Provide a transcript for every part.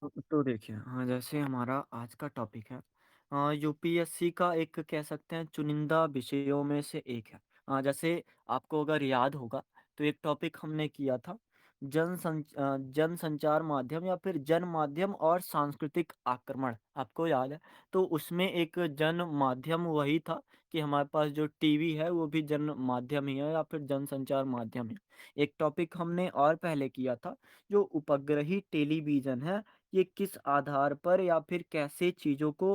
तो देखिए, हाँ, जैसे हमारा आज का टॉपिक है, यूपीएससी का एक कह सकते हैं चुनिंदा विषयों में से एक है। जैसे आपको अगर याद होगा, तो एक टॉपिक हमने किया था, जनसंचार माध्यम या फिर जन माध्यम और सांस्कृतिक आक्रमण, आपको याद है? तो उसमें एक जन माध्यम वही था कि हमारे पास जो टीवी है वो भी जन माध्यम ही है या फिर जनसंचार माध्यम है। एक टॉपिक हमने और पहले किया था, जो उपग्रही टेलीविज़न है, ये किस आधार पर या फिर कैसे चीज़ों को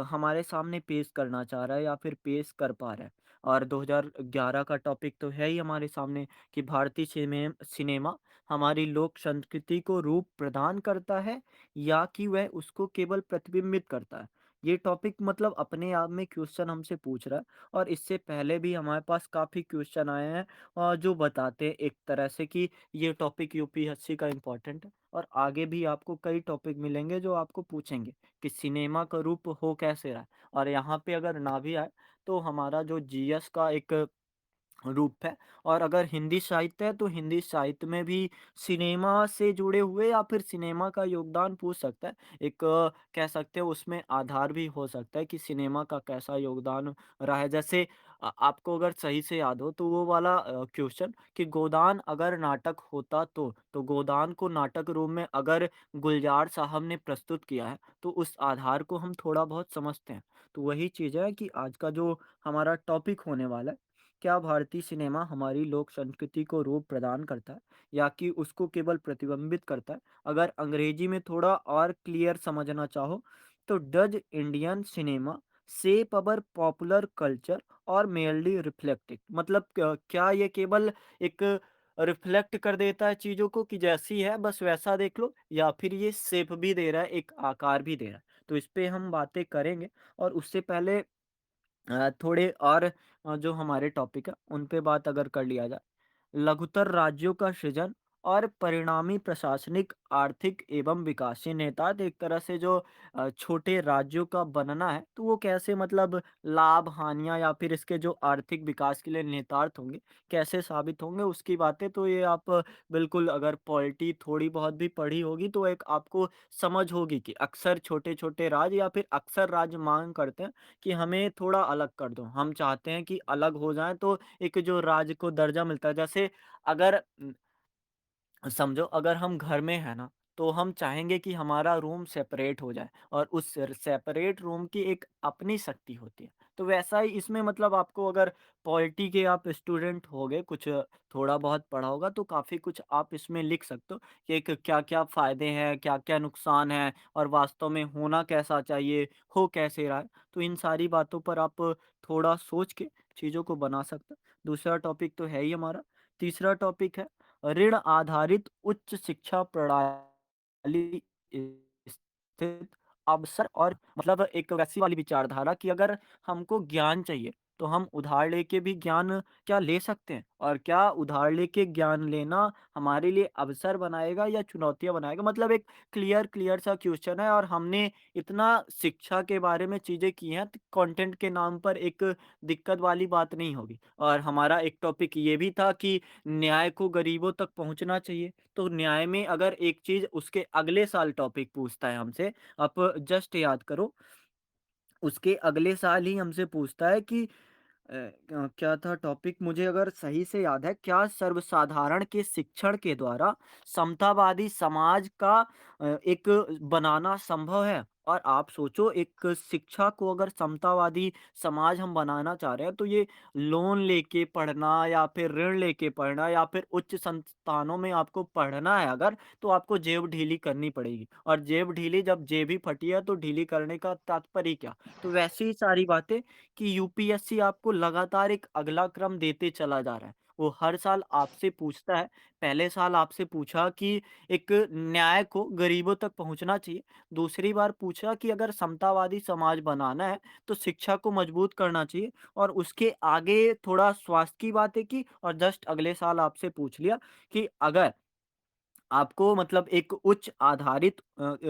हमारे सामने पेश करना चाह रहा है या फिर पेश कर पा रहा है। और 2011 का टॉपिक तो है ही हमारे सामने कि भारतीय सिनेमा हमारी लोक संस्कृति को रूप प्रदान करता है या कि वह उसको केवल प्रतिबिंबित करता है। ये टॉपिक मतलब अपने आप में क्वेश्चन हमसे पूछ रहा है, और इससे पहले भी हमारे पास काफ़ी क्वेश्चन आए हैं जो बताते हैं एक तरह से कि ये टॉपिक यूपीएससी का इम्पोर्टेंट है। और आगे भी आपको कई टॉपिक मिलेंगे जो आपको पूछेंगे कि सिनेमा का रूप हो कैसे रहा है। और यहाँ पे अगर ना भी आए, तो हमारा जो जीएस का एक रूप है, और अगर हिंदी साहित्य है तो हिंदी साहित्य में भी सिनेमा से जुड़े हुए या फिर सिनेमा का योगदान पूछ सकता है। एक कह सकते हैं उसमें आधार भी हो सकता है कि सिनेमा का कैसा योगदान रहा है। जैसे आपको अगर सही से याद हो तो वो वाला क्वेश्चन कि गोदान अगर नाटक होता तो गोदान को नाटक रूप में अगर गुलजार साहब ने प्रस्तुत किया है, तो उस आधार को हम थोड़ा बहुत समझते हैं। तो वही चीज़ है कि आज का जो हमारा टॉपिक होने वाला है, क्या भारतीय सिनेमा हमारी लोक संस्कृति को रूप प्रदान करता है या कि उसको केवल प्रतिबिंबित करता है? अगर अंग्रेजी में थोड़ा और क्लियर समझना चाहो, तो does Indian cinema shape our popular culture और मेयरली रिफ्लेक्ट, मतलब क्या ये केवल एक रिफ्लेक्ट कर देता है चीज़ों को कि जैसी है बस वैसा देख लो, या फिर ये शेप भी दे रहा है, एक आकार भी दे रहा है? तो इस पे हम बातें करेंगे। और उससे पहले थोड़े और जो हमारे टॉपिक है उन पे बात अगर कर लिया जाए, लघुतर राज्यों का सृजन और परिणामी प्रशासनिक आर्थिक एवं विकासीय नेताज, एक तरह से जो छोटे राज्यों का बनना है, तो वो कैसे मतलब लाभ हानियां या फिर इसके जो आर्थिक विकास के लिए नेतार्थ होंगे कैसे साबित होंगे, उसकी बातें तो ये आप बिल्कुल अगर पॉलिटी थोड़ी बहुत भी पढ़ी होगी तो एक आपको समझ होगी कि अक्सर छोटे छोटे राज्य या फिर अक्सर राज्य मांग करते हैं कि हमें थोड़ा अलग कर दो। हम चाहते हैं कि अलग हो जाएँ, तो एक जो राज्य को दर्जा मिलता है, जैसे अगर समझो अगर हम घर में हैं ना, तो हम चाहेंगे कि हमारा रूम सेपरेट हो जाए और उस सेपरेट रूम की एक अपनी शक्ति होती है। तो वैसा ही इसमें मतलब आपको अगर पॉलिटी के आप स्टूडेंट होगे, कुछ थोड़ा बहुत पढ़ा होगा, तो काफ़ी कुछ आप इसमें लिख सकते हो कि एक क्या-क्या फ़ायदे हैं, क्या-क्या नुकसान हैं और वास्तव में होना कैसा चाहिए, हो कैसे रहा है। तो इन सारी बातों पर आप थोड़ा सोच के चीज़ों को बना सकते हो। दूसरा टॉपिक तो है ही हमारा। तीसरा टॉपिक है ऋण आधारित उच्च शिक्षा प्रणाली स्थित अवसर, और मतलब एक वैसी वाली विचारधारा कि अगर हमको ज्ञान चाहिए तो हम उधार लेके भी ज्ञान क्या ले सकते हैं, और क्या उधार लेके ज्ञान लेना हमारे लिए अवसर बनाएगा या चुनौतियां बनाएगा। मतलब एक क्लियर क्लियर सा क्वेश्चन है, और हमने इतना शिक्षा के बारे में चीजें की हैं, तो कंटेंट के नाम पर एक दिक्कत वाली बात नहीं होगी। और हमारा एक टॉपिक ये भी था कि न्याय को गरीबों तक पहुँचना चाहिए। तो न्याय में अगर एक चीज़ उसके अगले साल टॉपिक पूछता है हमसे, आप जस्ट याद करो, उसके अगले साल ही हमसे पूछता है कि क्या था टॉपिक, मुझे अगर सही से याद है, क्या सर्वसाधारण के शिक्षण के द्वारा समतावादी समाज का एक बनाना संभव है? और आप सोचो, एक शिक्षा को अगर समतावादी समाज हम बनाना चाह रहे हैं, तो ये लोन लेके पढ़ना या फिर ऋण लेके पढ़ना या फिर उच्च संस्थानों में आपको पढ़ना है अगर, तो आपको जेब ढीली करनी पड़ेगी। और जेब ढीली, जब जेब ही फटी है तो ढीली करने का तात्पर्य क्या? तो वैसी ही सारी बातें कि यूपीएससी आपको लगातार एक अगला क्रम देते चला जा रहा है। वो हर साल आपसे पूछता है, पहले साल आपसे पूछा कि एक न्याय को गरीबों तक पहुँचना चाहिए। दूसरी बार पूछा कि अगर समतावादी समाज बनाना है, तो शिक्षा को मजबूत करना चाहिए, और उसके आगे थोड़ा स्वास्थ्य की बातें की, और जस्ट अगले साल आपसे पूछ लिया कि अगर आपको मतलब एक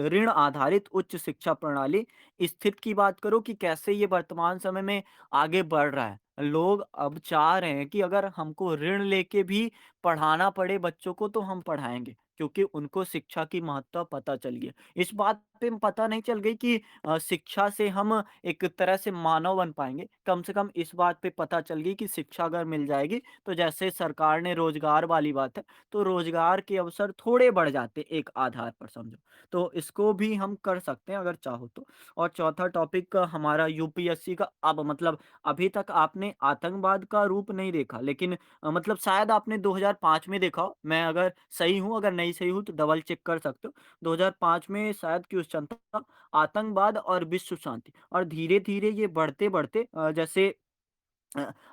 ऋण आधारित उच्च शिक्षा प्रणाली स्थित की बात करो कि कैसे ये वर्तमान समय में आगे बढ़ रहा है। लोग अब चाह रहे हैं कि अगर हमको ऋण लेके भी पढ़ाना पड़े बच्चों को, तो हम पढ़ाएँगे। क्योंकि उनको शिक्षा की महत्ता पता चल गई है। इस बात पे पता नहीं चल गई कि शिक्षा से हम एक तरह से मानव बन पाएँगे, कम से कम इस बात पे पता चल गई कि शिक्षा अगर मिल जाएगी, तो जैसे सरकार ने रोज़गार वाली बात है, तो रोज़गार के अवसर थोड़े बढ़ जाते एक आधार पर समझो। तो इसको भी हम कर सकते हैं अगर चाहो तो। और चौथा टॉपिक हमारा यूपीएससी का अब मतलब अभी तक आपने आतंकवाद का रूप नहीं देखा, लेकिन मतलब शायद आपने 2005 में देखा हो, मैं अगर सही हूँ, अगर नहीं सही हूँ तो डबल चेक कर सकते हो। 2005 में शायद क्वेश्चन था आतंकवाद और विश्व शांति और धीरे-धीरे ये बढ़ते-बढ़ते जैसे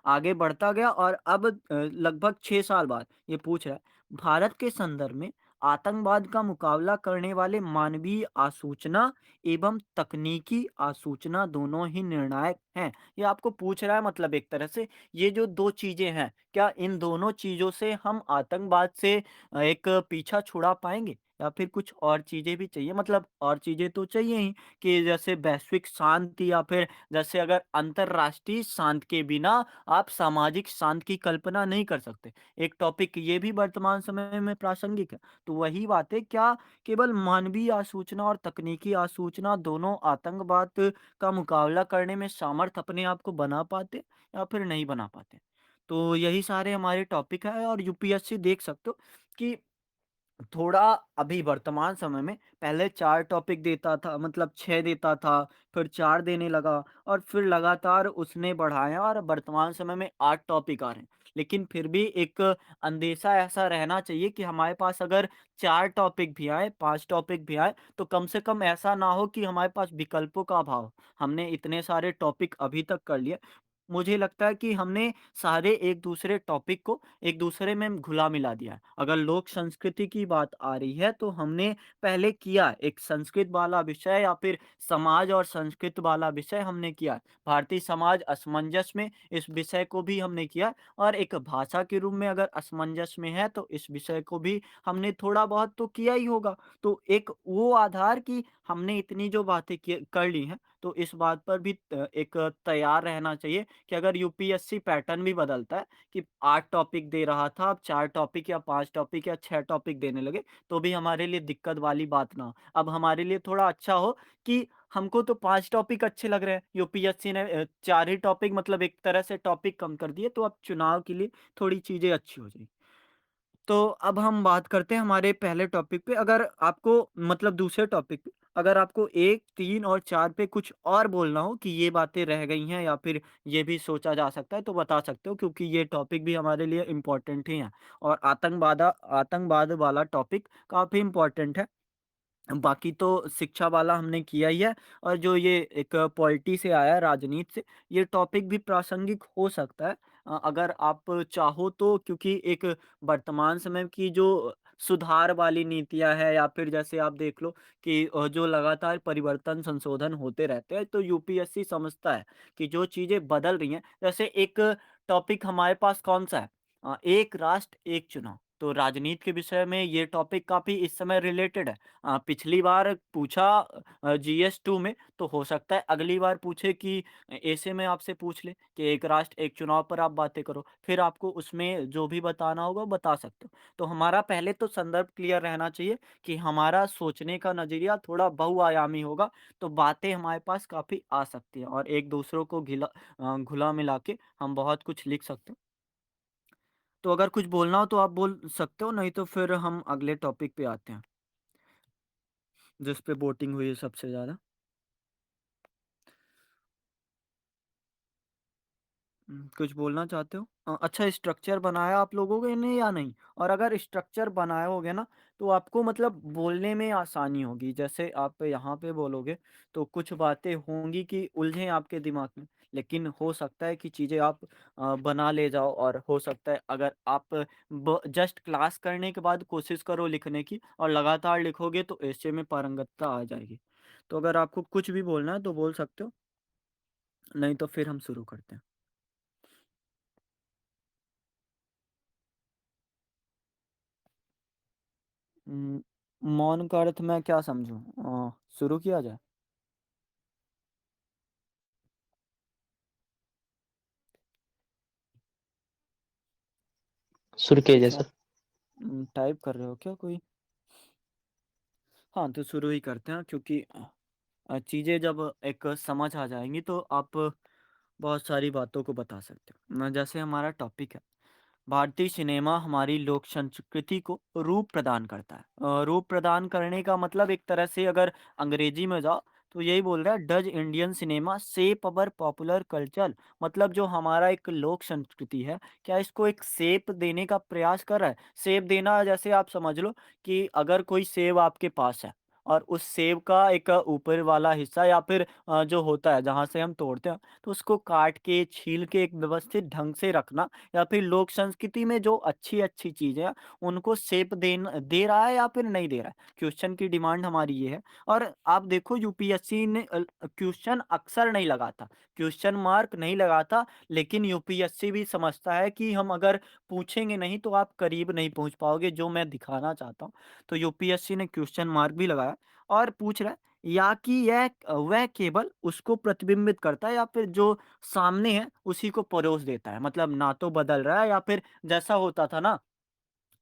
आगे बढ़ता गया और अब लगभग 6 साल बाद ये पूछ रहा है, भारत के संदर्भ में आतंकवाद का मुकाबला करने वाले मानवीय आसूचना एवं तकनीकी आसूचना दोनों ही निर्णायक हैं। ये आपको पूछ रहा है मतलब एक तरह से ये जो 2 चीज़ें हैं, क्या इन दोनों चीज़ों से हम आतंकवाद से एक पीछा छुड़ा पाएँगे? या फिर कुछ और चीज़ें भी चाहिए? मतलब और चीज़ें तो चाहिए ही कि जैसे वैश्विक शांति या फिर जैसे अगर अंतर्राष्ट्रीय शांति के बिना आप सामाजिक शांति की कल्पना नहीं कर सकते। एक टॉपिक ये भी वर्तमान समय में प्रासंगिक है। तो वही बात है, क्या केवल मानवीय आसूचना और तकनीकी आसूचना दोनों आतंकवाद का मुकाबला करने में सामर्थ्य अपने आप को बना पाते या फिर नहीं बना पाते? तो यही सारे हमारे टॉपिक हैं और यूपीएससी देख सकते हो कि थोड़ा अभी वर्तमान समय में पहले 4 टॉपिक देता था मतलब 6 देता था, फिर 4 देने लगा और फिर लगातार उसने बढ़ाया और वर्तमान समय में 8 टॉपिक आ रहे हैं। लेकिन फिर भी एक अंदेशा ऐसा रहना चाहिए कि हमारे पास अगर 4 टॉपिक भी आए, 5 टॉपिक भी आए, तो कम से कम ऐसा ना हो कि हमारे पास विकल्पों का अभाव। हमने इतने सारे टॉपिक अभी तक कर लिए। मुझे लगता है कि हमने सारे एक दूसरे टॉपिक को एक दूसरे में घुला-मिला दिया है। अगर लोक संस्कृति की बात आ रही है तो हमने पहले किया है, एक संस्कृत वाला विषय या फिर समाज और संस्कृत वाला विषय हमने किया है। भारतीय समाज असमंजस में इस विषय को भी हमने किया है और एक भाषा के रूप में अगर असमंजस में है तो इस विषय को भी हमने थोड़ा बहुत तो किया ही होगा। तो एक वो आधार कि हमने इतनी जो बातें कर ली हैं, तो इस बात पर भी एक तैयार रहना चाहिए कि अगर यूपीएससी पैटर्न भी बदलता है कि 8 टॉपिक दे रहा था, अब 4 टॉपिक या 5 टॉपिक या 6 टॉपिक देने लगे, तो भी हमारे लिए दिक्कत वाली बात ना हो। अब हमारे लिए थोड़ा अच्छा हो कि हमको तो 5 टॉपिक अच्छे लग रहे हैं, यूपीएससी ने 4 ही टॉपिक मतलब एक तरह से टॉपिक कम कर दिए, तो अब चुनाव के लिए थोड़ी चीज़ें अच्छी हो जाएँगी। तो अब हम बात करते हैं हमारे पहले टॉपिक पे। अगर आपको मतलब दूसरे टॉपिक पे, अगर आपको 1, 3 और 4 पे कुछ और बोलना हो कि ये बातें रह गई हैं या फिर ये भी सोचा जा सकता है, तो बता सकते हो क्योंकि ये टॉपिक भी हमारे लिए इम्पोर्टेंट ही हैं। और आतंकवाद वाला टॉपिक काफ़ी इम्पोर्टेंट है। बाकी तो शिक्षा वाला हमने किया ही है और जो ये एक पॉलिटी से आया है, राजनीति से, ये टॉपिक भी प्रासंगिक हो सकता है अगर आप चाहो तो क्योंकि एक वर्तमान समय की जो सुधार वाली नीतियाँ हैं या फिर जैसे आप देख लो कि जो लगातार परिवर्तन संशोधन होते रहते हैं, तो यूपीएससी समझता है कि जो चीज़ें बदल रही हैं, जैसे एक टॉपिक हमारे पास कौन-सा है एक राष्ट्र, एक चुनाव। तो राजनीति के विषय में ये टॉपिक काफ़ी इस समय रिलेटेड है। पिछली बार पूछा जीएस 2 में, तो हो सकता है अगली बार पूछे कि ऐसे में आपसे पूछ ले कि एक राष्ट्र, एक चुनाव पर आप बातें करो। फिर आपको उसमें जो भी बताना होगा, वो बता सकते हो। तो हमारा पहले तो संदर्भ क्लियर रहना चाहिए कि हमारा सोचने का नज़रिया थोड़ा बहुआयामी होगा, तो बातें हमारे पास काफ़ी आ सकती हैं और एक दूसरों को घुला-मिला के हम बहुत कुछ लिख सकते हैं। तो अगर कुछ बोलना हो तो आप बोल सकते हो, नहीं तो फिर हम अगले टॉपिक पे आते हैं, जिस पे वोटिंग हुई है सबसे ज़्यादा। कुछ बोलना चाहते हो? अच्छा स्ट्रक्चर बनाया आप लोगों ने या नहीं? और अगर स्ट्रक्चर बनाओगे ना, तो आपको मतलब बोलने में आसानी होगी। जैसे आप यहाँ पे बोलोगे, तो कुछ बातें होंगी कि उलझें आपके दिमाग में, लेकिन हो सकता है कि चीज़ें आप बना ले जाओ और हो सकता है अगर आप ब जस्ट क्लास करने के बाद कोशिश करो लिखने की और लगातार लिखोगे तो ऐसे में पारंगतता आ जाएगी। तो अगर आपको कुछ भी बोलना है तो बोल सकते हो, नहीं तो फिर हम शुरू करते हैं। उम, मौन का अर्थ मैं क्या समझूँ? शुरू किया जाए? शुरू किया जाए क्या सर। टाइप कर रहे हो क्या कोई? हाँ, तो शुरू ही करते हैं क्योंकि चीज़ें जब एक समझ आ जाएँगी तो आप बहुत सारी बातों को बता सकते हो। जैसे हमारा टॉपिक है, भारतीय सिनेमा हमारी लोक संस्कृति को रूप प्रदान करता है। रूप प्रदान करने का मतलब एक तरह से अगर अंग्रेजी में जाओ तो यही बोल रहा है, डच इंडियन सिनेमा शेप अवर पॉपुलर कल्चर। मतलब जो हमारा एक लोक संस्कृति है, क्या इसको एक शेप देने का प्रयास कर रहा है। शेप देना जैसे आप समझ लो कि अगर कोई सेब आपके पास है और उस सेब का एक ऊपर वाला हिस्सा या फिर जो होता है जहाँ से हम तोड़ते हैं, तो उसको काट के छील के एक व्यवस्थित ढंग से रखना, या फिर लोक संस्कृति में जो अच्छी-अच्छी चीज़ें हैं, उनको शेप दे रहा है या फिर नहीं दे रहा है। क्वेश्चन की डिमांड हमारी ये है। और आप देखो यूपीएससी ने क्वेश्चन अक्सर नहीं लगाता, क्वेश्चन मार्क नहीं लगाता, लेकिन यूपीएससी भी समझता है कि हम अगर पूछेंगे नहीं तो आप करीब नहीं पहुँच पाओगे, जो मैं दिखाना चाहता हूँ। तो यूपीएससी ने क्वेश्चन मार्क भी लगाया और पूछ रहा है या कि यह वह केवल उसको प्रतिबिंबित करता है या फिर जो सामने है उसी को परोस देता है। मतलब ना तो बदल रहा है या फिर जैसा होता था ना,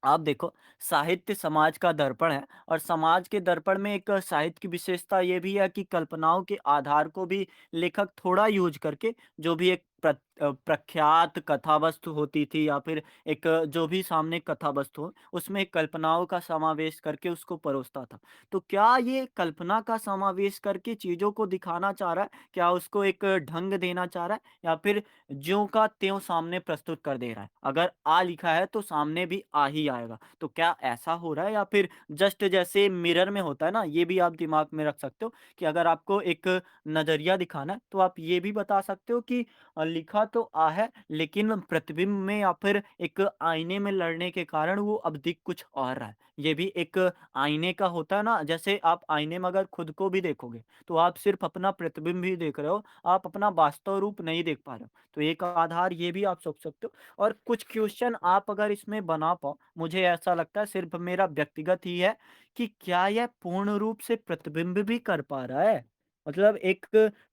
आप देखो साहित्य समाज का दर्पण है और समाज के दर्पण में एक साहित्य की विशेषता ये भी है कि कल्पनाओं के आधार को भी लेखक थोड़ा यूज करके, जो भी एक प्रख्यात कथा वस्तु होती थी या फिर एक जो भी सामने कथा वस्तु हो, उसमें कल्पनाओं का समावेश करके उसको परोसता था। तो क्या ये कल्पना का समावेश करके चीजों को दिखाना चाह रहा है, क्या उसको एक ढंग देना चाह रहा है, या फिर ज्यों का त्यों सामने प्रस्तुत कर दे रहा है। अगर आ लिखा है तो सामने भी आ ही आएगा। तो क्या ऐसा हो रहा है, या फिर जस्ट जैसे मिरर में होता है ना, ये भी आप दिमाग में रख सकते हो कि अगर आपको एक नज़रिया दिखाना है तो आप ये भी बता सकते हो कि लिखा तो आ है लेकिन प्रतिबिंब में या फिर एक आईने में लड़ने के कारण वो अब दिख कुछ और रहा है। ये भी एक आईने का होता है ना, जैसे आप आईने में अगर खुद को भी देखोगे तो आप सिर्फ अपना प्रतिबिंब ही देख रहे हो, आप अपना वास्तव रूप नहीं देख पा रहे हो। तो एक आधार ये भी आप सोच सकते हो। और कुछ क्वेश्चन आप अगर इसमें बना पाओ, मुझे ऐसा लगता है सिर्फ मेरा व्यक्तिगत ही है, कि क्या यह पूर्ण रूप से प्रतिबिंब भी कर पा रहा है? मतलब एक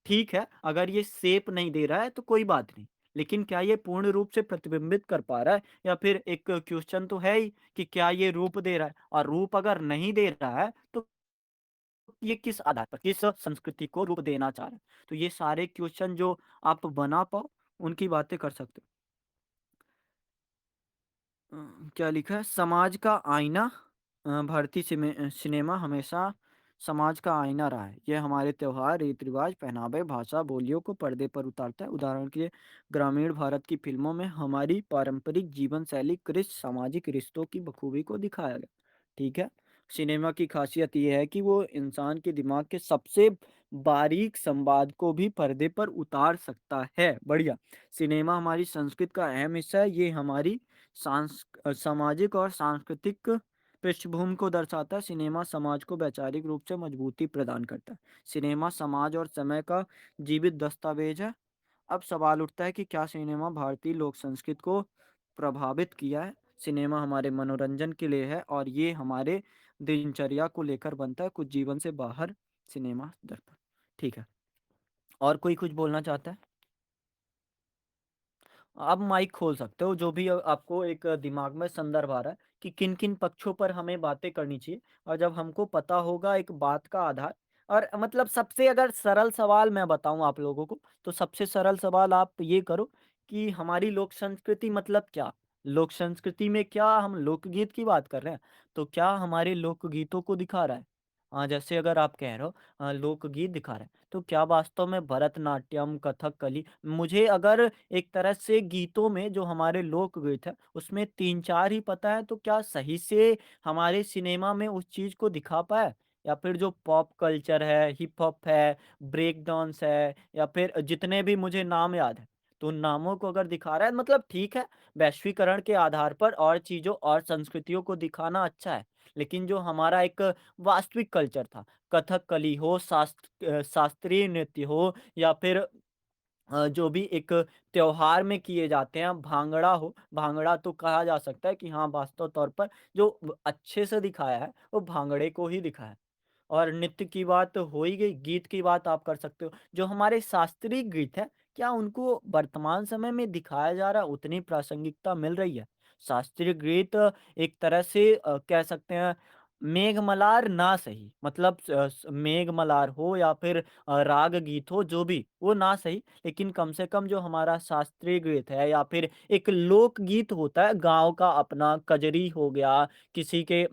ठीक है, अगर ये शेप नहीं दे रहा है तो कोई बात नहीं। लेकिन क्या ये पूर्ण रूप से प्रतिबिंबित कर पा रहा है? या फिर एक क्वेश्चन तो है ही कि क्या ये रूप दे रहा है? और रूप अगर नहीं दे रहा है तो ये किस आधार पर, किस संस्कृति को रूप देना चाह रहा है? तो ये सारे क्वेश्चन जो आप बना पाओ, उनकी बातें कर सकते हो। अ, क्या लिखा है? समाज का आईना। भारतीय सिनेमा हमेशा समाज का आईना रहा है। ये हमारे त्योहार, रीति-रिवाज, पहनावे, भाषा, बोलियों को पर्दे पर उतारता है। उदाहरण के लिए ग्रामीण भारत की फ़िल्मों में हमारी पारंपरिक जीवन शैली, कृषि, सामाजिक रिश्तों की बखूबी को दिखाया गया। ठीक है? सिनेमा की ख़ासियत ये है कि वो इंसान के दिमाग के सबसे बारीक संवाद को भी पर्दे पर उतार सकता है। बढ़िया। सिनेमा हमारी संस्कृति का अहम हिस्सा है। ये हमारी सामाजिक और सांस्कृतिक पृष्ठभूमि को दर्शाता है। सिनेमा समाज को वैचारिक रूप से मजबूती प्रदान करता है। सिनेमा समाज और समय का जीवित दस्तावेज है। अब सवाल उठता है कि क्या सिनेमा भारतीय लोक संस्कृति को प्रभावित किया है? सिनेमा हमारे मनोरंजन के लिए है और ये हमारे दिनचर्या को लेकर बनता है, कुछ जीवन से बाहर। सिनेमा दर्पण। ठीक है। और कोई कुछ बोलना चाहता है? आप माइक खोल सकते हो, जो भी आपको एक दिमाग में संदर्भ आ रहा है कि किन-किन पक्षों पर हमें बातें करनी चाहिए। और जब हमको पता होगा एक बात का आधार, और मतलब सबसे अगर सरल सवाल मैं बताऊँ आप लोगों को, तो सबसे सरल सवाल आप ये करो कि हमारी लोक संस्कृति मतलब क्या? लोक संस्कृति में क्या हम लोकगीत की बात कर रहे हैं? तो क्या हमारे लोकगीतों को दिखा रहा है? जैसे अगर आप कह रहे हो लोकगीत दिखा रहे हैं, तो क्या वास्तव में भरतनाट्यम, कथकली, मुझे अगर एक तरह से गीतों में जो हमारे लोकगीत हैं, उसमें 3-4 ही पता है, तो क्या सही से हमारे सिनेमा में उस चीज़ को दिखा पाया? या फिर जो पॉप कल्चर है, हिप हॉप है, ब्रेक डांस है, या फिर जितने भी मुझे नाम याद हैं, तो उन नामों को अगर दिखा रहा है, मतलब ठीक है, वैश्वीकरण के आधार पर और चीज़ों और संस्कृतियों को दिखाना अच्छा है। लेकिन जो हमारा एक वास्तविक कल्चर था, कथकली हो, शास्त्रीय नृत्य हो, या फिर जो भी एक त्योहार में किए जाते हैं, भांगड़ा हो, भांगड़ा तो कहा जा सकता है कि हाँ, वास्तव तौर पर जो अच्छे से दिखाया है, वो भांगड़े को ही दिखाया है। और नृत्य की बात हो ही गई, गीत की बात आप कर सकते हो। जो हमारे शास्त्रीय गीत हैं, क्या उनको वर्तमान समय में दिखाया जा रहा है, उतनी प्रासंगिकता मिल रही है? शास्त्रीय गीत एक तरह से कह सकते हैं मेघमल्हार ना सही, मतलब मेघमल्हार हो या फिर राग गीत हो, जो भी, वो ना सही, लेकिन कम से कम जो हमारा शास्त्रीय गीत है या फिर एक लोक गीत होता है गाँव का अपना, कजरी हो गया, किसी के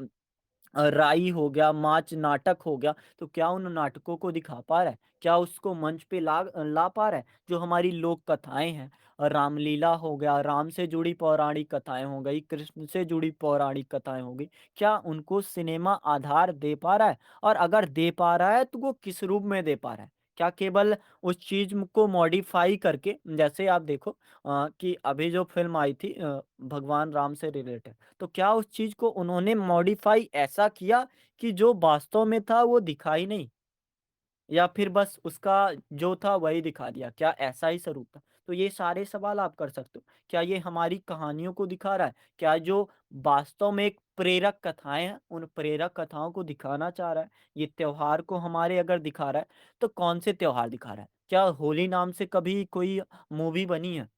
राई हो गया, माच नाटक हो गया, तो क्या उन नाटकों को दिखा पा रहा है? क्या उसको मंच पे ला पा रहा है? जो हमारी लोक कथाएँ हैं, रामलीला हो गया, राम से जुड़ी पौराणिक कथाएँ हो गई, कृष्ण से जुड़ी पौराणिक कथाएँ हो गई, क्या उनको सिनेमा आधार दे पा रहा है? और अगर दे पा रहा है, तो वो किस रूप में दे पा रहा है? क्या केवल उस चीज़ को मॉडिफ़ाई करके, जैसे आप देखो कि अभी जो फ़िल्म आई थी भगवान राम से रिलेटेड, तो क्या उस चीज़ को उन्होंने मॉडिफ़ाई ऐसा किया कि जो वास्तव में था वो दिखा ही नहीं? या फिर बस उसका जो था वही दिखा दिया, क्या ऐसा ही स्वरूप था? तो ये सारे सवाल आप कर सकते हो। क्या ये हमारी कहानियों को दिखा रहा है? क्या जो वास्तव में एक प्रेरक कथाएँ हैं, उन प्रेरक कथाओं को दिखाना चाह रहा है? ये त्योहार को हमारे अगर दिखा रहा है, तो कौन से त्योहार दिखा रहा है? क्या होली नाम से कभी कोई मूवी बनी है?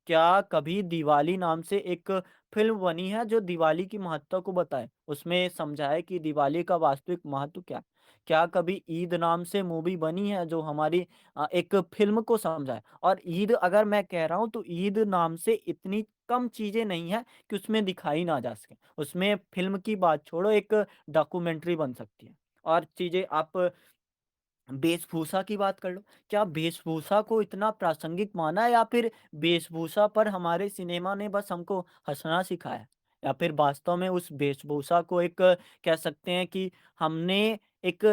क्या कभी दिवाली नाम से एक फ़िल्म बनी है जो दिवाली की महत्ता को बताए? उसमें समझाए कि दिवाली का वास्तविक महत्व क्या है? क्या कभी ईद नाम से मूवी बनी है जो हमारी एक फ़िल्म को समझाए? और ईद अगर मैं कह रहा हूँ तो ईद नाम से इतनी कम चीज़ें नहीं हैं कि उसमें दिखाई ना जा सके। उसमें फ़िल्म की बात छोड़ो, एक डॉक्यूमेंट्री बन सकती है। और चीज़ें आप वेशभूषा की बात कर लो। क्या वेशभूषा को इतना प्रासंगिक माना है या फिर वेशभूषा पर हमारे सिनेमा ने बस हमको हँसना सिखाया है? या फिर वास्तव में उस वेशभूषा को एक कह सकते हैं कि हमने एक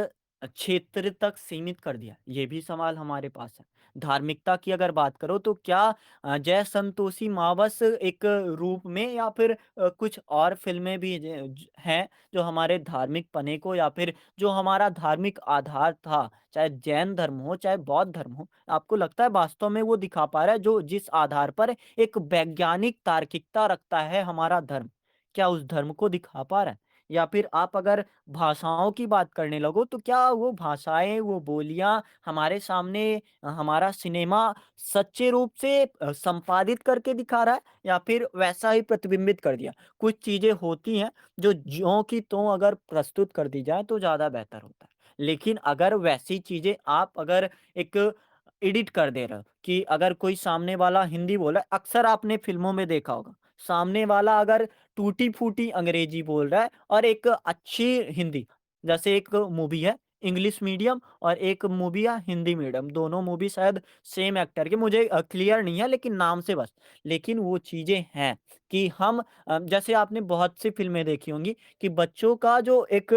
क्षेत्र तक सीमित कर दिया? ये भी सवाल हमारे पास है। धार्मिकता की अगर बात करो तो क्या जय संतोषी माँ बस एक रूप में या फिर कुछ और फ़िल्में भी हैं जो हमारे धार्मिक पने को या फिर जो हमारा धार्मिक आधार था, चाहे जैन धर्म हो, चाहे बौद्ध धर्म हो, आपको लगता है वास्तव में वो दिखा पा रहा है जो जिस आधार पर एक वैज्ञानिक तार्किकता रखता है हमारा धर्म, क्या उस धर्म को दिखा पा रहा है? या फिर आप अगर भाषाओं की बात करने लगो तो क्या वो भाषाएँ, वो बोलियाँ हमारे सामने हमारा सिनेमा सच्चे रूप से संपादित करके दिखा रहा है या फिर वैसा ही प्रतिबिंबित कर दिया? कुछ चीज़ें होती हैं जो ज्यों की त्यों अगर प्रस्तुत कर दी जाए तो ज़्यादा बेहतर होता है। लेकिन अगर वैसी चीज़ें आप अगर एक एडिट कर दे रहे हो कि अगर कोई सामने वाला हिंदी बोल रहा है, अक्सर आपने फ़िल्मों में देखा होगा, सामने वाला अगर टूटी-फूटी अंग्रेज़ी बोल रहा है और एक अच्छी हिंदी, जैसे एक मूवी है इंग्लिश मीडियम और एक मूवी है हिंदी मीडियम, दोनों मूवी शायद सेम एक्टर की, मुझे क्लियर नहीं है लेकिन नाम से बस। लेकिन वो चीज़ें हैं कि हम जैसे आपने बहुत सी फ़िल्में देखी होंगी कि बच्चों का जो एक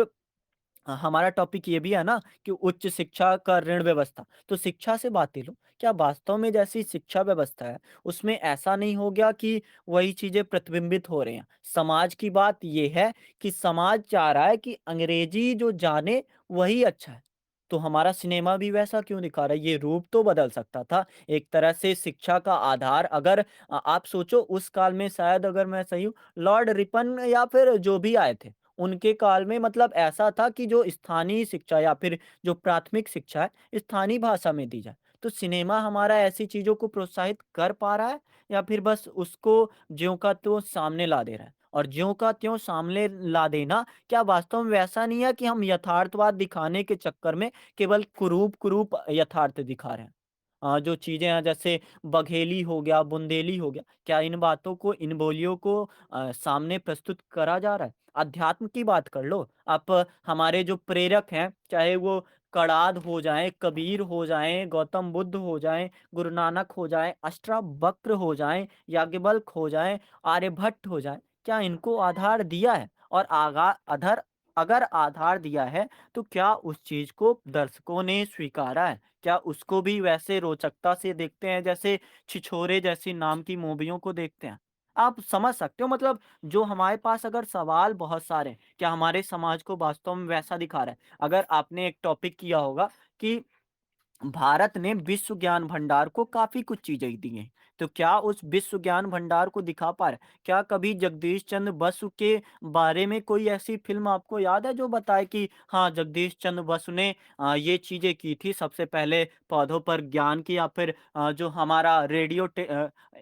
हमारा टॉपिक ये भी है ना कि उच्च शिक्षा का ऋण व्यवस्था, तो शिक्षा से बातें लो। क्या वास्तव में जैसी शिक्षा व्यवस्था है, उसमें ऐसा नहीं हो गया कि वही चीज़ें प्रतिबिंबित हो रही हैं? समाज की बात ये है कि समाज चाह रहा है कि अंग्रेज़ी जो जाने वही अच्छा है। तो हमारा सिनेमा भी वैसा क्यों दिखा रहा है? ये रूप तो बदल सकता था। एक तरह से शिक्षा का आधार अगर आप सोचो उस काल में शायद अगर मैं सही हूँ, लॉर्ड रिपन या फिर जो भी आए थे, उनके काल में मतलब ऐसा था कि जो स्थानीय शिक्षा या फिर जो प्राथमिक शिक्षा है, स्थानीय भाषा में दी जाए। तो सिनेमा हमारा ऐसी चीज़ों को प्रोत्साहित कर पा रहा है या फिर बस उसको ज्यों का त्यों सामने ला दे रहा है? और ज्यों का त्यों सामने ला देना क्या वास्तव में वैसा नहीं है कि हम यथार्थवाद दिखाने के चक्कर में केवल कुरूप-कुरूप यथार्थ दिखा रहे हैं? जो चीज़ें हैं जैसे बघेली हो गया, बुंदेली हो गया, क्या इन बातों को, इन बोलियों को सामने प्रस्तुत करा जा रहा है? अध्यात्म की बात कर लो, आप हमारे जो प्रेरक हैं, चाहे वो कणाद हो जाएँ, कबीर हो जाएँ, गौतम बुद्ध हो जाएँ, गुरु नानक हो जाएँ, अष्टावक्र हो जाएँ, याज्ञवल्क्य हो जाएँ, आर्यभट्ट हो जाएँ, क्या इनको आधार दिया है? और अगर आधार दिया है, तो क्या उस चीज़ को दर्शकों ने स्वीकारा है? क्या उसको भी वैसे रोचकता से देखते हैं जैसे छिछोरे जैसी नाम की मूवियों को देखते हैं? आप समझ सकते हो मतलब जो हमारे पास अगर सवाल बहुत सारे हैं, क्या हमारे समाज को वास्तव में वैसा दिखा रहा है? अगर आपने एक टॉपिक किया होगा कि भारत ने विश्व ज्ञान भंडार को काफी कुछ चीजें दी हैं। तो क्या उस विश्व ज्ञान भंडार को दिखा पा रहे? क्या कभी जगदीश चंद्र बसु के बारे में कोई ऐसी फिल्म आपको याद है जो बताए कि हाँ, जगदीश चंद्र बसु ने ये चीजें की थी, सबसे पहले पौधों पर ज्ञान की, या फिर जो हमारा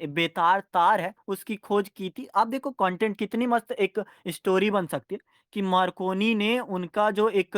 बेतार तार है उसकी खोज की थी। आप देखो कंटेंट कितनी मस्त एक स्टोरी बन सकती है कि मार्कोनी ने उनका जो एक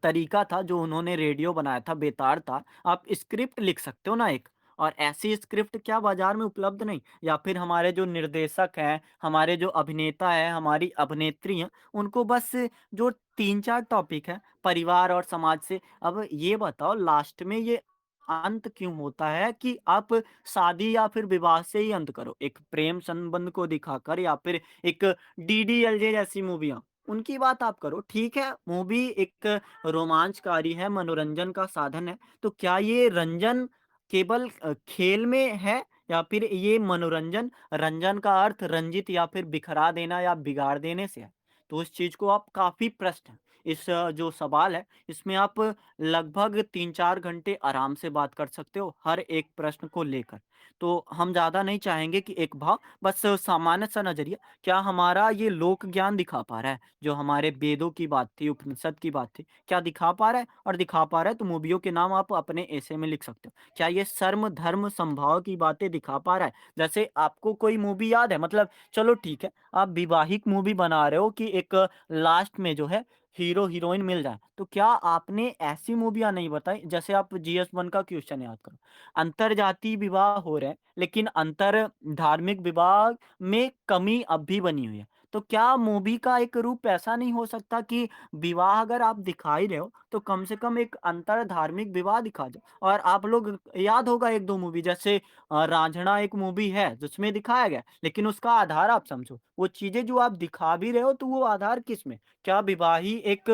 तरीका था, जो उन्होंने रेडियो बनाया था बेतार था, आप स्क्रिप्ट लिख सकते हो ना एक, और ऐसी स्क्रिप्ट क्या बाजार में उपलब्ध नहीं? या फिर हमारे जो निर्देशक हैं, हमारे जो अभिनेता हैं, हमारी अभिनेत्री हैं, उनको बस जो 3-4 टॉपिक है परिवार और समाज से, अब ये बताओ लास्ट में ये अंत क्यों होता है कि आप शादी या फिर विवाह से ही अंत करो? एक प्रेम संबंध को दिखाकर, या फिर एक डीडीएलजे जैसी मूवियाँ, उनकी बात आप करो। ठीक है, मूवी एक रोमांचकारी है, मनोरंजन का साधन है, तो क्या ये रंजन केवल खेल में है, या फिर ये मनोरंजन, रंजन का अर्थ रंजित या फिर बिखरा देना या बिगाड़ देने से है? तो उस चीज़ को आप काफ़ी प्रश्न है। इस जो सवाल है, इसमें आप लगभग 3-4 घंटे आराम से बात कर सकते हो, हर एक प्रश्न को लेकर। तो हम ज़्यादा नहीं चाहेंगे कि एक भाव, बस सामान्य सा नज़रिया, क्या हमारा ये लोक ज्ञान दिखा पा रहा है? जो हमारे वेदों की बात थी, उपनिषद की बात थी, क्या दिखा पा रहा है? और दिखा पा रहा है तो मूवियों के नाम आप अपने ऐसे में लिख सकते हो। क्या ये सर्म, धर्म, समभाव की बातें दिखा पा रहा है? जैसे आपको कोई मूवी याद है, मतलब चलो ठीक है, आप वैवाहिक मूवी बना रहे हो कि एक लास्ट में जो है हीरो हीरोइन मिल जाए, तो क्या आपने ऐसी मूवियाँ नहीं बताई? जैसे आप जीएस1 का क्वेश्चन याद करो, अंतरजातीय विवाह हो रहे हैं, लेकिन अंतर धार्मिक विवाह में कमी अब भी बनी हुई है। तो क्या मूवी का एक रूप ऐसा नहीं हो सकता कि विवाह अगर आप दिखा ही रहे हो, तो कम से कम एक अंतर धार्मिक विवाह दिखा दो? और आप लोग याद होगा 1-2 मूवी, जैसे रांझना एक मूवी है जिसमें दिखाया गया है, लेकिन उसका आधार आप समझो। वो चीज़ें जो आप दिखा भी रहे हो, तो वो आधार किसमें? क्या विवाह ही एक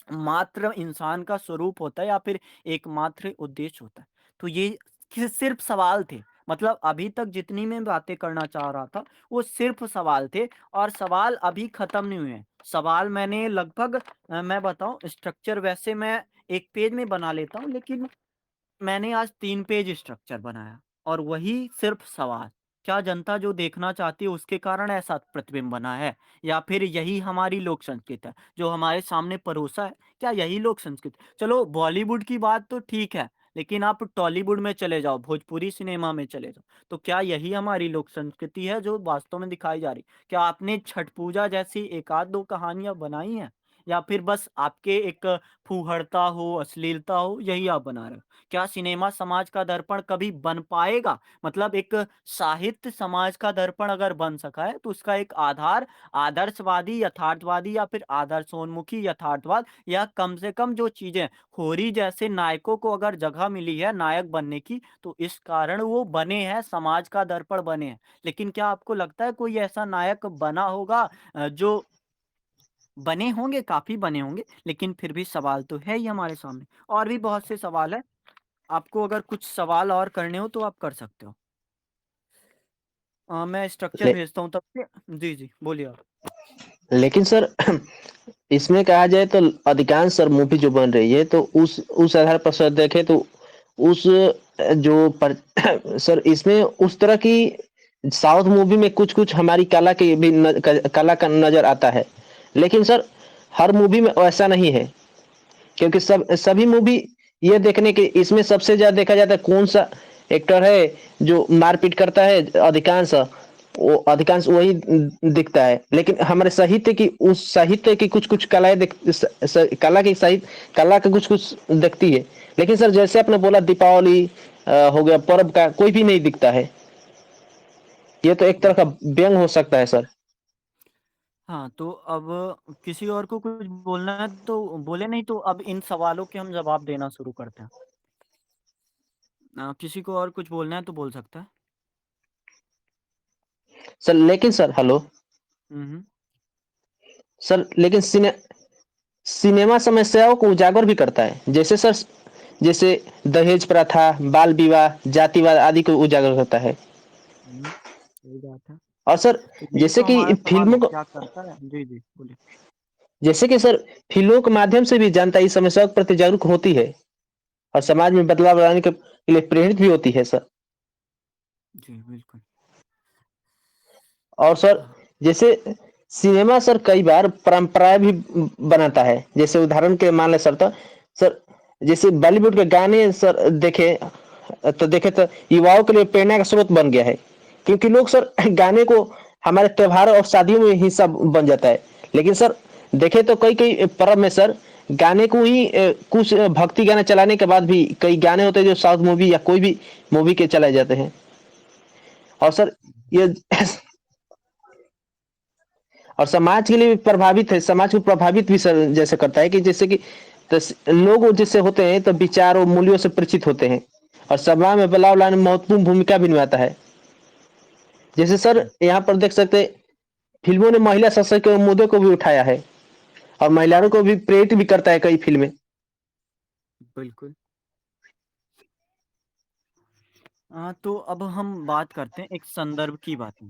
मात्र इंसान का स्वरूप होता है, या फिर एकमात्र उद्देश्य होता है? तो ये सिर्फ सवाल थे। मतलब अभी तक जितनी मैं बातें करना चाह रहा था, वो सिर्फ सवाल थे, और सवाल अभी खत्म नहीं हुए हैं। सवाल मैंने लगभग मैं बताऊँ, स्ट्रक्चर वैसे मैं 1 पेज में बना लेता हूँ, लेकिन मैंने आज 3 पेज स्ट्रक्चर बनाया, और वही सिर्फ सवाल। क्या जनता जो देखना चाहती है उसके कारण ऐसा प्रतिबिंब बना है? या फिर यही हमारी लोक संस्कृति है, जो हमारे सामने परोसा है? क्या यही लोक संस्कृति? चलो बॉलीवुड की बात तो ठीक है, लेकिन आप टॉलीवुड में चले जाओ, भोजपुरी सिनेमा में चले जाओ, तो क्या यही हमारी लोक संस्कृति है जो वास्तव में दिखाई जा रही? क्या आपने छठ पूजा जैसी 1 आध 2 कहानियाँ बनाई हैं? या फिर बस आपके एक फूहड़ता हो, अश्लीलता हो, यही आप बना रहे हो? क्या सिनेमा समाज का दर्पण कभी बन पाएगा? मतलब एक साहित्य समाज का दर्पण अगर बन सका है, तो उसका एक आधार आदर्शवादी, यथार्थवादी, या फिर आदर्शोन्मुखी यथार्थवाद, या कम से कम जो चीज़ें होरी जैसे नायकों को अगर जगह मिली है नायक बनने की, तो इस कारण वो बने हैं, समाज का दर्पण बने हैं। लेकिन क्या आपको लगता है कोई ऐसा नायक बना होगा जो बने होंगे, काफ़ी बने होंगे, लेकिन फिर भी सवाल तो है ही हमारे सामने। और भी बहुत से सवाल हैं। आपको अगर कुछ सवाल और करने हो तो आप कर सकते हो। मैं स्ट्रक्चर ले, भेजता हूँ तब से। जी, जी, बोलिए आप। लेकिन सर इसमें कहा जाए तो अधिकांश सर मूवी जो बन रही है तो उस आधार पर सर देखें तो उस जो पर सर इसमें उस तरह की साउथ मूवी में कुछ-कुछ हमारी कला की भी कला का नज़र आता है। लेकिन सर हर मूवी में वैसा नहीं है। क्योंकि सभी मूवी ये देखने के इसमें सबसे ज्यादा देखा जाता है कौन सा एक्टर है जो मारपीट करता है अधिकांश वो अधिकांश वही दिखता है लेकिन हमारे साहित्य की उस साहित्य की कुछ कुछ कलाएं कला की साहित्य कला का कुछ कुछ दिखती है लेकिन सर जैसे आपने बोला दीपावली हो गया पर्व का कोई भी नहीं दिखता है ये तो एक तरह जी। का व्यंग हो सकता है सर हाँ, तो अब किसी और को कुछ बोलना है तो बोले, नहीं तो अब इन सवालों के हम जवाब देना शुरू करते हैं। किसी को और कुछ बोलना है तो बोल सकता है। सर लेकिन सर हेलो हुँ, हुँ। सर लेकिन सिनेमा समस्याओं को उजागर भी करता है जैसे दहेज प्रथा बाल विवाह जातिवाद आदि को उजागर करता है हुँ, सही बात है। और सर तो यही जैसे तो कि हमारा सवाल फिल्मों है, को क्या करता है? जी, जी, बोलिए। जैसे कि सर फिल्मों के माध्यम से भी जनता इस समस्या के प्रति जागरूक होती है और समाज में बदलाव लाने के लिए प्रेरित भी होती है सर। जी, बिल्कुल। और सर हाँ, जैसे सिनेमा सर कई बार परंपराएं भी बनाता है। जैसे उदाहरण के मान ले सर, तो सर जैसे बॉलीवुड के गाने सर देखे तो युवाओं के लिए प्रेरणा का स्रोत बन गया है, क्योंकि लोग सर गाने को हमारे त्योहार और शादियों में हिस्सा बन जाता है। लेकिन सर देखे तो कई कई पर्व में सर गाने को ही कुछ भक्ति गाना चलाने के बाद भी कई गाने होते हैं जो साउथ मूवी या कोई भी मूवी के चलाए जाते हैं। और सर ये और समाज के लिए भी प्रभावित है, समाज को प्रभावित भी सर जैसे करता है कि जैसे कि लोग जिससे होते हैं तो विचार और मूल्यों से परिचित होते हैं, और समाज में बदलाव लाने में महत्वपूर्ण भूमिका भी निभाता है। जैसे सर हुँ, यहाँ पर देख सकते हैं, फिल्मों ने महिला सशक्तिकरण के मुद्दे को भी उठाया है, और महिलाओं को भी प्रेरित भी करता है कई फिल्में। बिल्कुल। तो अब हम बात करते हैं एक संदर्भ की बातें।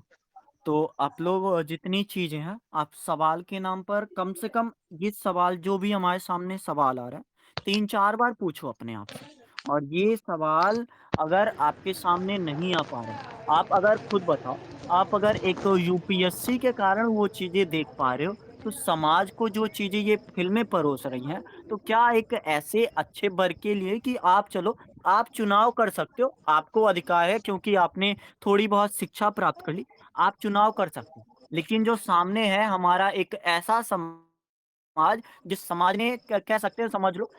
तो आप लोग जितनी चीज़ें हैं, आप सवाल के नाम पर कम से कम ये सवाल जो भी हमारे सामने सवाल आ रहा है, 3-4 बार पूछो अपने आप से। और ये सवाल अगर आपके सामने नहीं आ पा रहा है, आप अगर खुद बताओ, आप अगर एक यूपीएससी के कारण वो चीज़ें देख पा रहे हो, तो समाज को जो चीज़ें ये फ़िल्में परोस रही हैं, तो क्या एक ऐसे अच्छे वर्ग के लिए कि आप चलो, आप चुनाव कर सकते हो, आपको अधिकार है क्योंकि आपने थोड़ी बहुत शिक्षा प्राप्त कर ली। आप चुनाव कर सकते हैं। लेकिन जो सामने है हमारा एक ऐसा समाज, जिस समाज ने क कह सकते हैं समझ लो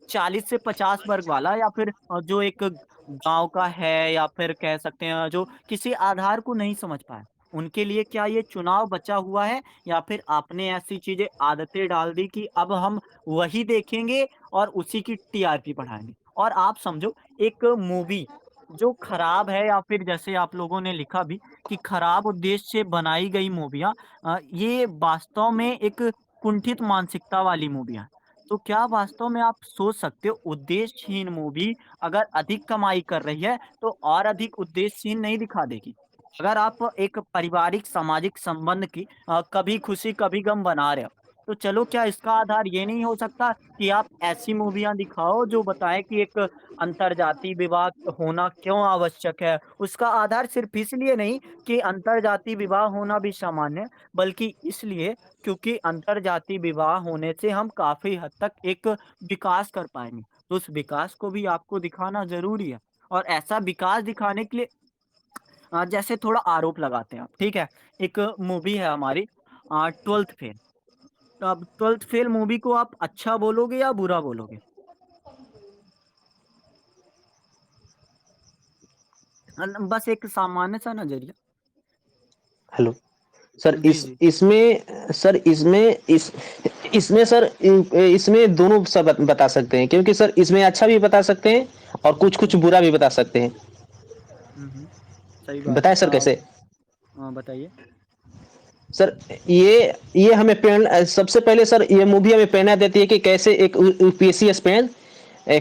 40 से 50 वर्ग वाला या फिर जो एक गाँव का है या फिर कह सकते हैं जो किसी आधार को नहीं समझ पाया। उनके लिए क्या ये चुनाव बचा हुआ है या फिर आपने ऐसी चीज़ें आदतें डाल दी कि अब हम वही देखेंगे और उसी की टीआरपी बढ़ाएँगे। और आप समझो एक मूवी जो खराब है या फिर जैसे आप लोगों ने लिखा भी कि खराब उद्देश्य से बनाई गई मूवियाँ ये वास्तव में एक कुंठित मानसिकता वाली मूवियाँ हैं। तो क्या वास्तव में आप सोच सकते हो उद्देश्यहीन मूवी अगर अधिक कमाई कर रही है, तो और अधिक उद्देश्यहीन नहीं दिखा देगी? अगर आप एक पारिवारिक सामाजिक संबंध की कभी खुशी कभी गम बना रहे हो, तो चलो क्या इसका आधार ये नहीं हो सकता कि आप ऐसी मूवियाँ दिखाओ जो बताएँ कि एक अंतरजातीय विवाह होना क्यों आवश्यक है? उसका आधार सिर्फ़ इसलिए नहीं कि अंतरजातीय विवाह होना भी सामान्य है, बल्कि इसलिए क्योंकि अंतरजातीय विवाह होने से हम काफ़ी हद तक एक विकास कर पाएँगे। तो उस विकास को भी आपको दिखाना ज़रूरी है और ऐसा विकास दिखाने के लिए जैसे थोड़ा आरोप लगाते हैं आप, ठीक है? एक मूवी है हमारी 12th फेल। तो अब 12th फेल मूवी को आप अच्छा बोलोगे या बुरा बोलोगे? बस एक सामान्य सा नज़रिया। हेलो सर, जी, जी। इसमें सर इसमें दोनों सब बता सकते हैं, क्योंकि सर इसमें अच्छा भी बता सकते हैं और कुछ कुछ बुरा भी बता सकते हैं। हुँ, हुँ। सही बात बताएं है। सर कैसे? बताइए? सर ये हमें प्रेरणा, सबसे पहले सर ये मूवी हमें प्रेरणा देती है कि कैसे एक यूपीएससी एस्पिरेंट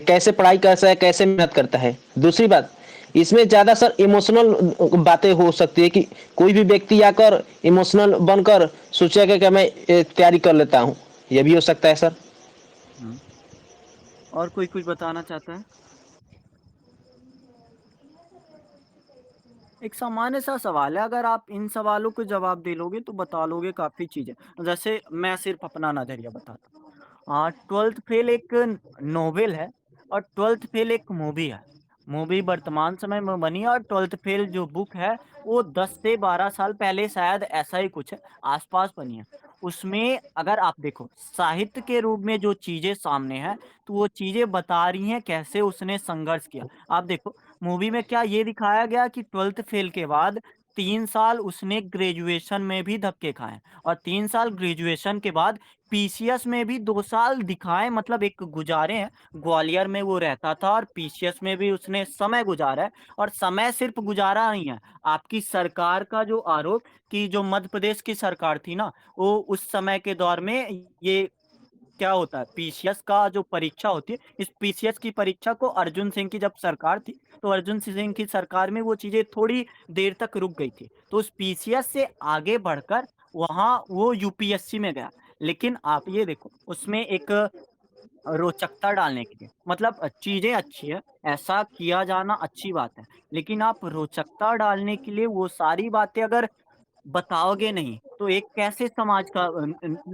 कैसे पढ़ाई करता है, कैसे मेहनत करता है। दूसरी बात, इसमें ज़्यादा सर इमोशनल बातें हो सकती है कि कोई भी व्यक्ति आकर इमोशनल बनकर सोचेगा कि मैं तैयारी कर लेता हूँ। ये भी हो सकता है सर। हुँ। और कोई कुछ बताना चाहता है? एक सामान्य सा सवाल है, अगर आप इन सवालों के जवाब दे लोगे तो बता लोगे काफ़ी चीज़ें। जैसे मैं सिर्फ़ अपना नज़रिया बताता हूँ। 12th फ़ेल एक नोवेल है और 12th फ़ेल एक मूवी है। मूवी वर्तमान समय में बनी है और 12th फ़ेल जो बुक है, वो 10 से 12 साल पहले शायद ऐसा ही कुछ है, आस-पास बनी है। उसमें अगर आप देखो, साहित्य के रूप में जो चीज़ें सामने हैं, तो वो चीज़ें बता रही हैं कैसे उसने संघर्ष किया। आप देखो मूवी में क्या ये दिखाया गया कि 12th फेल के बाद 3 साल उसने ग्रेजुएशन में भी धक्के खाए और 3 साल ग्रेजुएशन के बाद पीसीएस में भी 2 साल दिखाए मतलब एक गुज़ारे हैं। ग्वालियर में वो रहता था और पीसीएस में भी उसने समय गुज़ारा है और समय सिर्फ़ गुज़ारा नहीं है। आपकी सरकार का जो आरोप कि जो मध्य प्रदेश की सरकार थी ना, वो उस समय के दौर में ये क्या होता है पीसीएस का जो परीक्षा होती है, इस पीसीएस की परीक्षा को अर्जुन सिंह की जब सरकार थी, तो अर्जुन सिंह की सरकार में वो चीज़ें थोड़ी देर तक रुक गई थी। तो उस पीसीएस से आगे बढ़कर वहाँ वो यूपीएससी में गया। लेकिन आप ये देखो, उसमें एक रोचकता डालने के लिए। मतलब चीज़ें अच्छी हैं, ऐसा किया जाना अच्छी बात है। लेकिन आप रोचकता डालने के लिए वो सारी बातें अगर बताओगे नहीं, तो एक कैसे समाज का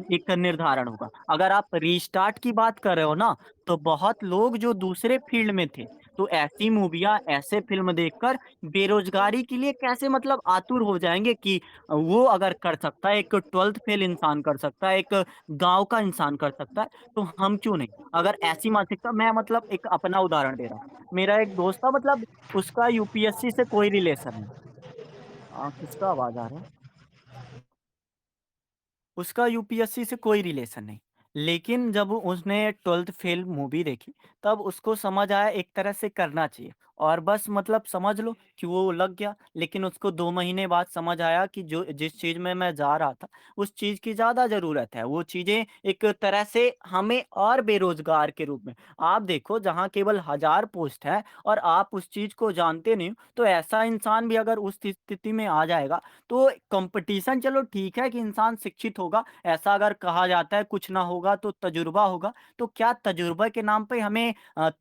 एक निर्धारण होगा? अगर आप रीस्टार्ट की बात कर रहे हो ना, तो बहुत लोग जो दूसरे फ़ील्ड में थे, तो ऐसी मूवियाँ, ऐसे फ़िल्म देखकर बेरोज़गारी के लिए कैसे मतलब आतुर हो जाएँगे कि वो अगर कर सकता है, एक 12th फ़ेल इंसान कर सकता है, एक गाँव का इंसान कर सकता है, तो हम क्यों नहीं? अगर ऐसी मानसिकता मैं मतलब एक अपना उदाहरण दे रहा हूँ। मेरा एक दोस्त था मतलब उसका यूपीएससी से कोई रिलेशन नहीं। किसका आवाज़ आ रहा है? उसका यूपीएससी से कोई रिलेशन नहीं। लेकिन जब उसने 12th फेल मूवी देखी, तब उसको समझ आया एक तरह से करना चाहिए और बस मतलब समझ लो कि वो लग गया। लेकिन उसको 2 महीने बाद समझ आया कि जो जिस चीज़ में मैं जा रहा था, उस चीज़ की ज़्यादा ज़रूरत है। वो चीज़ें एक तरह से हमें और बेरोज़गार के रूप में आप देखो जहाँ केवल 1000 पोस्ट हैं और आप उस चीज़ को जानते नहीं हो, तो ऐसा इंसान भी अगर उस स्थिति में आ जाएगा तो कंपटीशन चलो ठीक है कि इंसान शिक्षित होगा, ऐसा अगर कहा जाता है कुछ ना होगा तो तजुर्बा होगा, तो क्या तजुर्बे के नाम पे हमें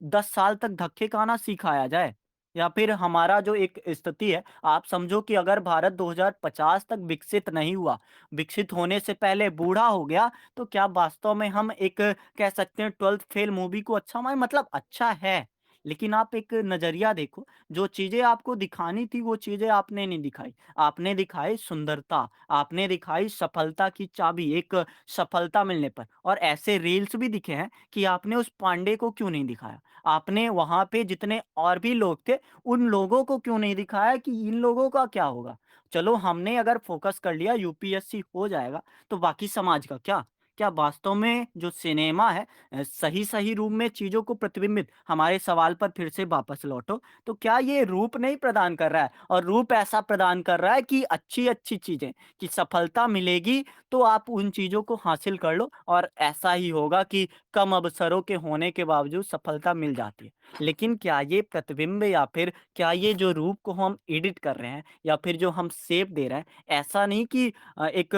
10 साल तक धक्के खाना सिखाया जाए? या फिर हमारा जो एक स्थिति है, आप समझो कि अगर भारत 2050 तक विकसित नहीं हुआ, विकसित होने से पहले बूढ़ा हो गया, तो क्या वास्तव में हम एक कह सकते हैं 12th फेल मूवी को अच्छा माने मतलब अच्छा है, लेकिन आप एक नज़रिया देखो, जो चीज़ें आपको दिखानी थी वो चीज़ें आपने नहीं दिखाई। आपने दिखाई सुंदरता, आपने दिखाई सफलता की चाबी, एक सफलता मिलने पर और ऐसे रील्स भी दिखे हैं कि आपने उस पांडे को क्यों नहीं दिखाया? आपने वहाँ पे जितने और भी लोग थे, उन लोगों को क्यों नहीं दिखाया कि इन लोगों का क्या होगा? चलो हमने अगर फ़ोकस कर लिया यूपीएससी हो जाएगा, तो बाकी समाज का क्या? क्या वास्तव में जो सिनेमा है सही-सही रूप में चीज़ों को प्रतिबिंबित हमारे सवाल पर फिर से वापस लौटो, तो क्या ये रूप नहीं प्रदान कर रहा है और रूप ऐसा प्रदान कर रहा है कि अच्छी-अच्छी चीज़ें, कि सफलता मिलेगी तो आप उन चीज़ों को हासिल कर लो और ऐसा ही होगा कि कम अवसरों के होने के बावजूद सफलता मिल जाती है। लेकिन क्या ये प्रतिबिंब या फिर क्या ये जो रूप को हम एडिट कर रहे हैं या फिर जो हम शेप दे रहे हैं, ऐसा नहीं कि एक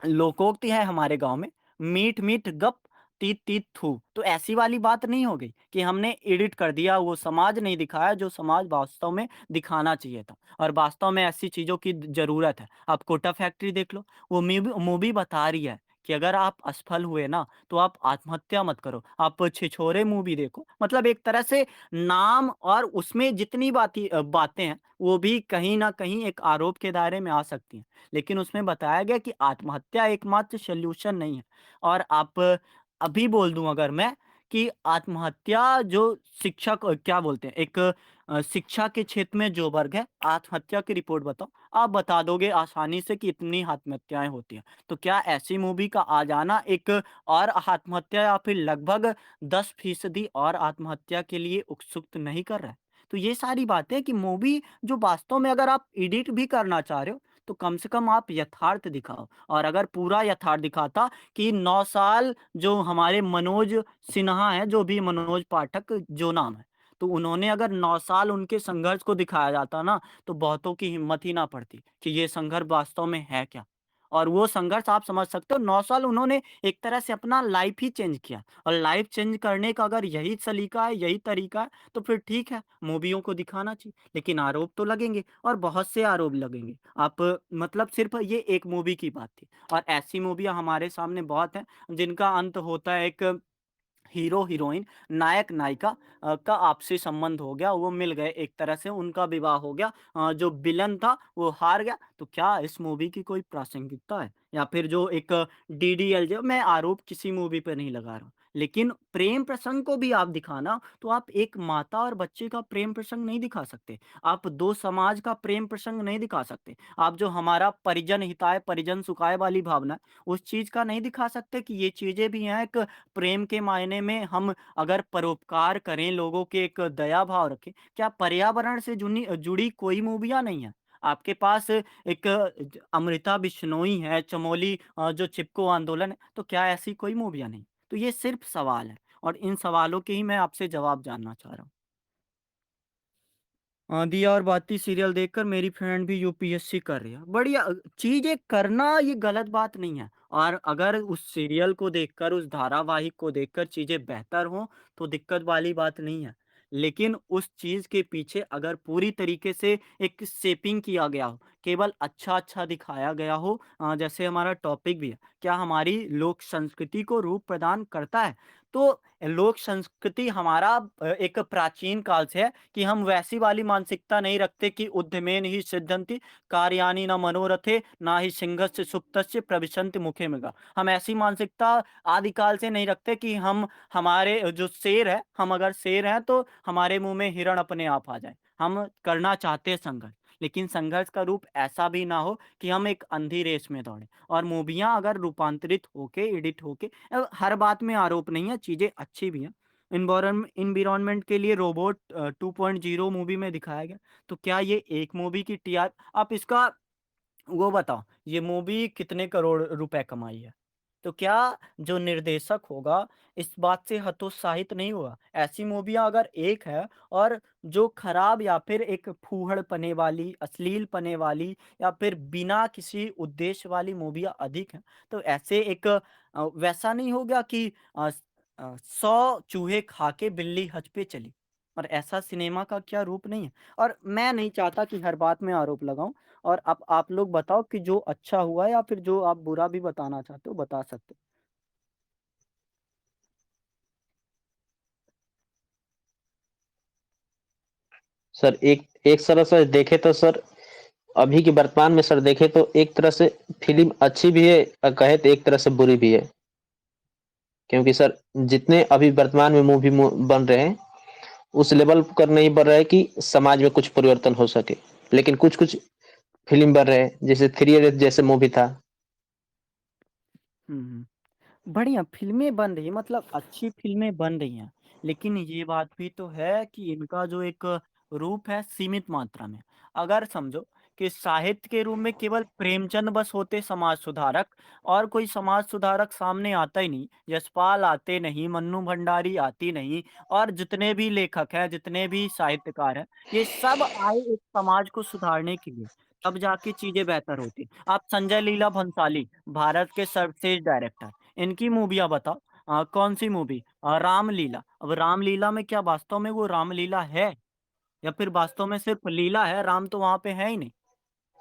लोकोक्ति है हमारे गाँव में, मीठ मीठ गप, तीत तीत थू। तो ऐसी वाली बात नहीं हो गई कि हमने एडिट कर दिया, वो समाज नहीं दिखाया जो समाज वास्तव में दिखाना चाहिए था। और वास्तव में ऐसी चीज़ों की ज़रूरत है। आप कोटा फैक्ट्री देख लो, वो मूवी मूवी बता रही है कि अगर आप असफल हुए ना, तो आप आत्महत्या मत करो। आप छिछोरे मूवी देखो, मतलब एक तरह से नाम और उसमें जितनी बातें हैं, वो भी कहीं न कहीं एक आरोप के दायरे में आ सकती हैं। लेकिन उसमें बताया गया कि आत्महत्या एकमात्र सॉल्यूशन नहीं है और आप अभी बोल दूं अगर मैं कि आत्महत्या जो शिक्षक क्या बोलते हैं एक शिक्षा के क्षेत्र में जो वर्ग है आत्महत्या की रिपोर्ट बताओ आप बता दोगे आसानी से कि इतनी आत्महत्याएं होती हैं तो क्या ऐसी मूवी का आ जाना एक और आत्महत्या या फिर लगभग 10% और आत्महत्या के लिए उत्सुक नहीं कर रहा है तो ये सारी बातें कि मूवी जो वास्तव में अगर आप एडिट भी करना चाह रहे हो तो कम से कम आप यथार्थ दिखाओ और अगर पूरा यथार्थ दिखाता कि 9 साल जो हमारे मनोज सिन्हा हैं, जो भी मनोज पाठक जो नाम है, तो उन्होंने अगर 9 साल उनके संघर्ष को दिखाया जाता ना, तो बहुतों की हिम्मत ही ना पड़ती कि ये संघर्ष वास्तव में है क्या? और वो संघर्ष आप समझ सकते हो 9 साल उन्होंने एक तरह से अपना लाइफ़ ही चेंज किया और लाइफ़ चेंज करने का अगर यही सलीका है, यही तरीका है, तो फिर ठीक है, मूवियों को दिखाना चाहिए। लेकिन आरोप तो लगेंगे और बहुत से आरोप लगेंगे। आप मतलब सिर्फ़ ये एक मूवी की बात थी और ऐसी मूवियाँ हमारे सामने बहुत हैं, जिनका अंत होता है एक हीरो-हीरोइन, नायक-नायिका का आपसी संबंध हो गया, वो मिल गए एक तरह से उनका विवाह हो गया। जो विलेन था वो हार गया, तो क्या इस मूवी की कोई प्रासंगिकता है? या फिर जो एक डीडीएलजे मैं आरोप किसी मूवी पे नहीं लगा रहा हूँ, लेकिन प्रेम प्रसंग को भी आप दिखाना, तो आप एक माता और बच्चे का प्रेम प्रसंग नहीं दिखा सकते। आप 2 समाज का प्रेम प्रसंग नहीं दिखा सकते। आप जो हमारा परिजन हिताय परिजन सुखाय वाली भावना है, उस चीज़ का नहीं दिखा सकते कि ये चीज़ें भी हैं एक प्रेम के मायने में हम अगर परोपकार करें, लोगों के एक दया भाव रखें, क्या पर्यावरण से जुड़ी कोई मूवियाँ नहीं हैं? आपके पास एक अमृता बिश्नोई है, चमोली जो चिपको आंदोलन है, तो क्या ऐसी कोई मूवियाँ नहीं? तो ये सिर्फ़ सवाल है और इन सवालों के ही मैं आपसे जवाब जानना चाह रहा हूँ। दिया और बाती सीरियल देखकर मेरी फ्रेंड भी यूपीएससी कर रही है। बढ़िया चीज़ें करना ये गलत बात नहीं है और अगर उस सीरियल को देखकर, उस धारावाहिक को देखकर चीज़ें बेहतर हों, तो दिक्कत वाली बात नहीं है। लेकिन उस चीज़ के पीछे अगर पूरी तरीके से एक शेपिंग किया गया हो, केवल अच्छा-अच्छा दिखाया गया हो जैसे हमारा टॉपिक भी है, क्या हमारी लोक संस्कृति को रूप प्रदान करता है? तो लोक संस्कृति हमारा एक प्राचीन काल से है कि हम वैसी वाली मानसिकता नहीं रखते कि उद्यमेन ही सिद्ध्यन्ति कार्याणि न मनोरथे ना ही सिंहस्य सुप्तस्य प्रविशन्ति मुखे मृगा। हम ऐसी मानसिकता आदिकाल से नहीं रखते कि हम हमारे जो शेर है, हम अगर शेर हैं तो हमारे मुँह में हिरण अपने आप आ जाए। हम करना चाहते हैं संघर्ष, लेकिन संघर्ष का रूप ऐसा भी ना हो कि हम एक अंधी रेस में दौड़ें। और मूवियाँ अगर रूपांतरित होके, एडिट होके हर बात में आरोप नहीं है, चीज़ें अच्छी भी हैं। एनवायरनमेंट के लिए रोबोट 2.0 मूवी में दिखाया गया। तो क्या ये एक मूवी की टीआर आप इसका वो बताओ, ये मूवी कितने करोड़ रुपए कमाई है? तो क्या जो निर्देशक होगा, इस बात से हतोत्साहित नहीं होगा? ऐसी मूवियाँ अगर एक है और जो खराब या फिर एक फूहड़पने वाली, अश्लीलपने वाली या फिर बिना किसी उद्देश्य वाली मूवियाँ अधिक हैं, तो ऐसे एक वैसा नहीं हो गया कि 100 चूहे खा के बिल्ली हज पे चली और ऐसा सिनेमा का क्या रूप नहीं है? और मैं नहीं चाहता कि हर बात में आरोप लगाऊँ और अब आप लोग बताओ कि जो अच्छा हुआ है या फिर जो आप बुरा भी बताना चाहते हो, बता सकते हो। सर एक एक तरह से देखे तो सर अभी की वर्तमान में सर देखे तो एक तरह से फ़िल्म अच्छी भी है और कहे तो एक तरह से बुरी भी है। क्योंकि सर जितने अभी वर्तमान में मूवी बन रहे हैं, उस लेवल पर नहीं बन रहा है कि समाज में कुछ परिवर्तन हो सके। लेकिन कुछ-कुछ फ़िल्म बन रहे हैं, जैसे थ्री इडियट जैसे मूवी था। हुँ, हुँ। बढ़िया फ़िल्में बन रही हैं मतलब अच्छी फ़िल्में बन रही हैं। लेकिन ये बात भी तो है कि इनका जो एक रूप है सीमित मात्रा में। अगर समझो कि साहित्य के रूप में केवल प्रेमचंद बस होते समाज सुधारक और कोई समाज सुधारक सामने आता ही नहीं। यशपाल आते नहीं, मन्नू भंडारी आती नहीं और जितने भी लेखक हैं, जितने भी साहित्यकार हैं, ये सब आए एक समाज को सुधारने के लिए। तब जाके चीज़ें बेहतर होती। आप संजय लीला भंसाली, भारत के सर्वश्रेष्ठ डायरेक्टर। इनकी मूवियाँ बताओ कौन-सी मूवी? रामलीला। अब रामलीला में क्या वास्तव में वो रामलीला है? या फिर वास्तव में सिर्फ़ लीला है, राम तो वहाँ पे है ही नहीं?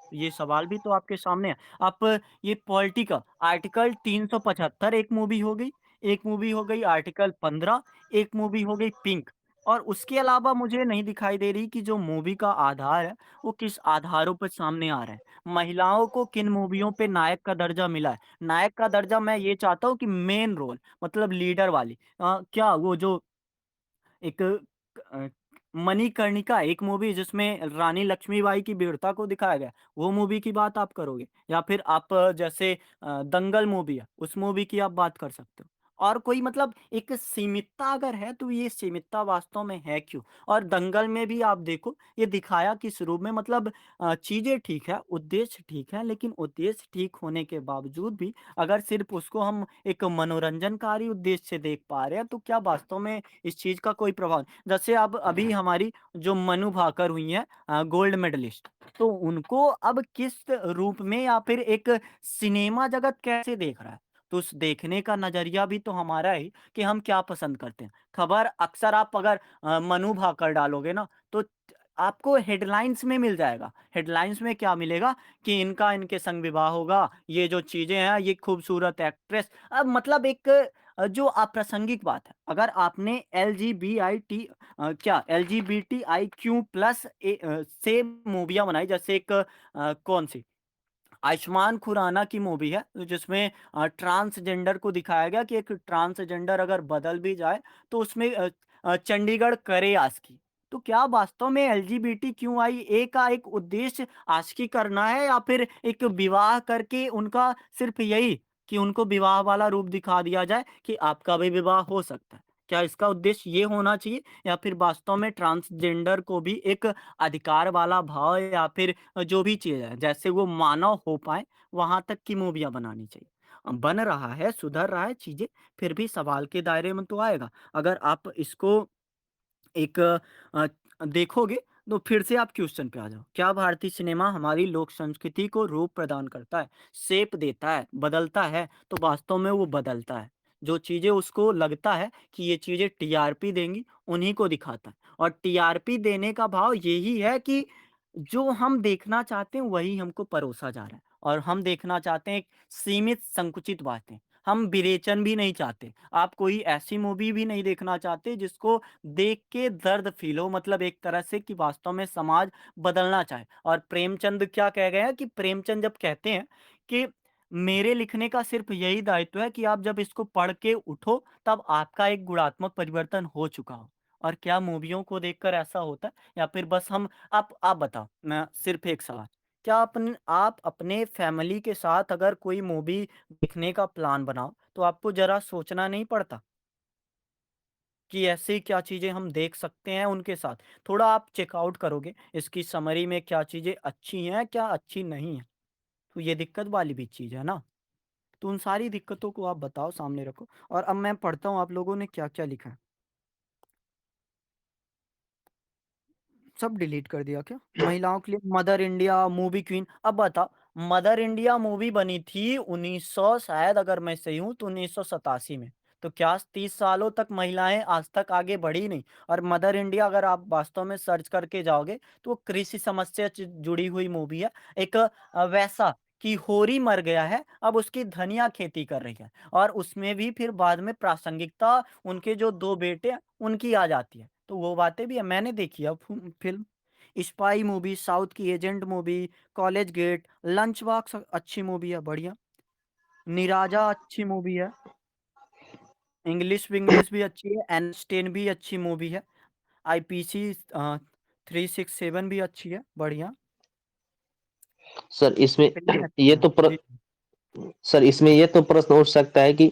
ये सवाल भी तो आपके सामने है। आप ये पॉलिटिकल आर्टिकल 375 एक मूवी हो गई, एक मूवी हो गई आर्टिकल 15, एक मूवी हो गई पिंक और उसके अलावा मुझे नहीं दिखाई दे रही कि जो मूवी का आधार है, वो किस आधारों पर सामने आ रहा है। महिलाओं को किन मूवियों पे नायक का दर्जा मिला है। नायक का दर्जा मैं ये चाहता हूँ कि मेन रोल मतलब लीडर वाली क्या वो जो एक अ, मणिकर्णिका एक मूवी जिसमें रानी लक्ष्मीबाई की वीरता को दिखाया गया, वो मूवी की बात आप करोगे या फिर आप जैसे दंगल मूवी है, उस मूवी की आप बात कर सकते हो। और कोई मतलब एक सीमितता अगर है तो ये सीमितता वास्तव में है क्यों? और दंगल में भी आप देखो ये दिखाया किस रूप में मतलब चीज़ें ठीक है, उद्देश्य ठीक है, लेकिन उद्देश्य ठीक होने के बावजूद भी अगर सिर्फ़ उसको हम एक मनोरंजनकारी उद्देश्य से देख पा रहे हैं, तो क्या वास्तव में इस चीज़ का कोई प्रभाव जैसे अब अभी हमारी जो मनु भाकर हुई हैं गोल्ड मेडलिस्ट, तो उनको अब किस रूप में या फिर एक सिनेमा जगत कैसे देख रहा है? तो उस देखने का नज़रिया भी तो हमारा है कि हम क्या पसंद करते हैं। खबर अक्सर आप अगर मनु भाकर डालोगे ना, तो आपको हेडलाइन्स में मिल जाएगा। हेडलाइन्स में क्या मिलेगा कि इनका इनके संग विवाह होगा, ये जो चीज़ें हैं, ये खूबसूरत एक्ट्रेस अब मतलब एक जो अप्रासंगिक बात है। अगर आपने क्या एलजीबीटीआईक्यू प्लस से मूवियाँ बनाई जैसे एक कौन-सी आयुष्मान खुराना की मूवी है जिसमें ट्रांसजेंडर को दिखाया गया कि एक ट्रांसजेंडर अगर बदल भी जाए तो उसमें चंडीगढ़ करे आस्की। तो क्या वास्तव में एलजीबीटीक्यूआईए का एक उद्देश्य आस्की करना है या फिर एक विवाह करके उनका सिर्फ यही कि उनको विवाह वाला रूप दिखा दिया जाए कि आपका भी विवाह हो सकता है? क्या इसका उद्देश्य ये होना चाहिए या फिर वास्तव में ट्रांसजेंडर को भी एक अधिकार वाला भाव या फिर जो भी चीज़ है, जैसे वो मानव हो पाएँ, वहाँ तक की मूवियाँ बनानी चाहिए। बन रहा है, सुधर रहा है चीज़ें, फिर भी सवाल के दायरे में तो आएगा। अगर आप इसको एक देखोगे तो फिर से आप क्वेश्चन पे आ जाओ। क्या भारतीय सिनेमा हमारी लोक संस्कृति को रूप प्रदान करता है, शेप देता है, बदलता है? तो वास्तव में वो बदलता है। जो चीज़ें उसको लगता है कि ये चीज़ें टीआरपी देंगी, उन्हीं को दिखाता है। और टीआरपी देने का भाव यही है कि जो हम देखना चाहते हैं वही हमको परोसा जा रहा है। और हम देखना चाहते हैं एक सीमित संकुचित बातें। हम विरेचन भी नहीं चाहते। आप कोई ऐसी मूवी भी नहीं देखना चाहते जिसको देख के दर्द फ़ील हो, मतलब एक तरह से कि वास्तव में समाज बदलना चाहे। और प्रेमचंद क्या कह गए हैं कि प्रेमचंद जब कहते हैं कि मेरे लिखने का सिर्फ़ यही दायित्व है कि आप जब इसको पढ़ के उठो, तब आपका एक गुणात्मक परिवर्तन हो चुका हो। और क्या मूवियों को देखकर ऐसा होता है, या फिर बस हम आप बताओ, मैं सिर्फ़ एक सवाल, क्या आप अपने फैमिली के साथ अगर कोई मूवी देखने का प्लान बनाओ, तो आपको ज़रा सोचना नहीं पड़ता कि ऐसी क्या चीज़ें हम देख सकते हैं उनके साथ? थोड़ा आप चेकआउट करोगे, इसकी समरी में क्या चीज़ें अच्छी हैं, क्या अच्छी नहीं हैं। तो ये दिक्कत वाली भी चीज़ है ना? तो उन सारी दिक्कतों को आप बताओ, सामने रखो, और अब मैं पढ़ता हूँ आप लोगों ने क्या-क्या लिखा है। सब डिलीट कर दिया क्या? महिलाओं के लिए मदर इंडिया, मूवी क्वीन। अब बताओ, मदर इंडिया मूवी बनी थी 1900, शायद अगर मैं सही हूँ तो 1987 में। तो क्या 30 सालों तक महिलाएँ आज तक आगे बढ़ी नहीं? और मदर इंडिया अगर आप वास्तव में सर्च करके जाओगे तो वो कृषि समस्या से जुड़ी हुई मूवी है। एक वैसा कि होरी मर गया है, अब उसकी धनिया खेती कर रही है, और उसमें भी फिर बाद में प्रासंगिकता उनके जो 2 बेटे हैं, उनकी आ जाती है। तो वो बातें भी है, मैंने देखी है फ़िल्म। स्पाई मूवी, साउथ की agent movie, college gate, lunch box अच्छी मूवी है, बढ़िया। निराजा अच्छी मूवी है। इंग्लिश विंग्लिश भी अच्छी है। एनिस्टेन भी अच्छी मूवी है। आईपीसी 367 भी अच्छी है, बढ़िया। सर इसमें फ़िल्में अच्छी ये हैं। तो प्र जी, सर इसमें ये तो प्रश्न उठ सकता है कि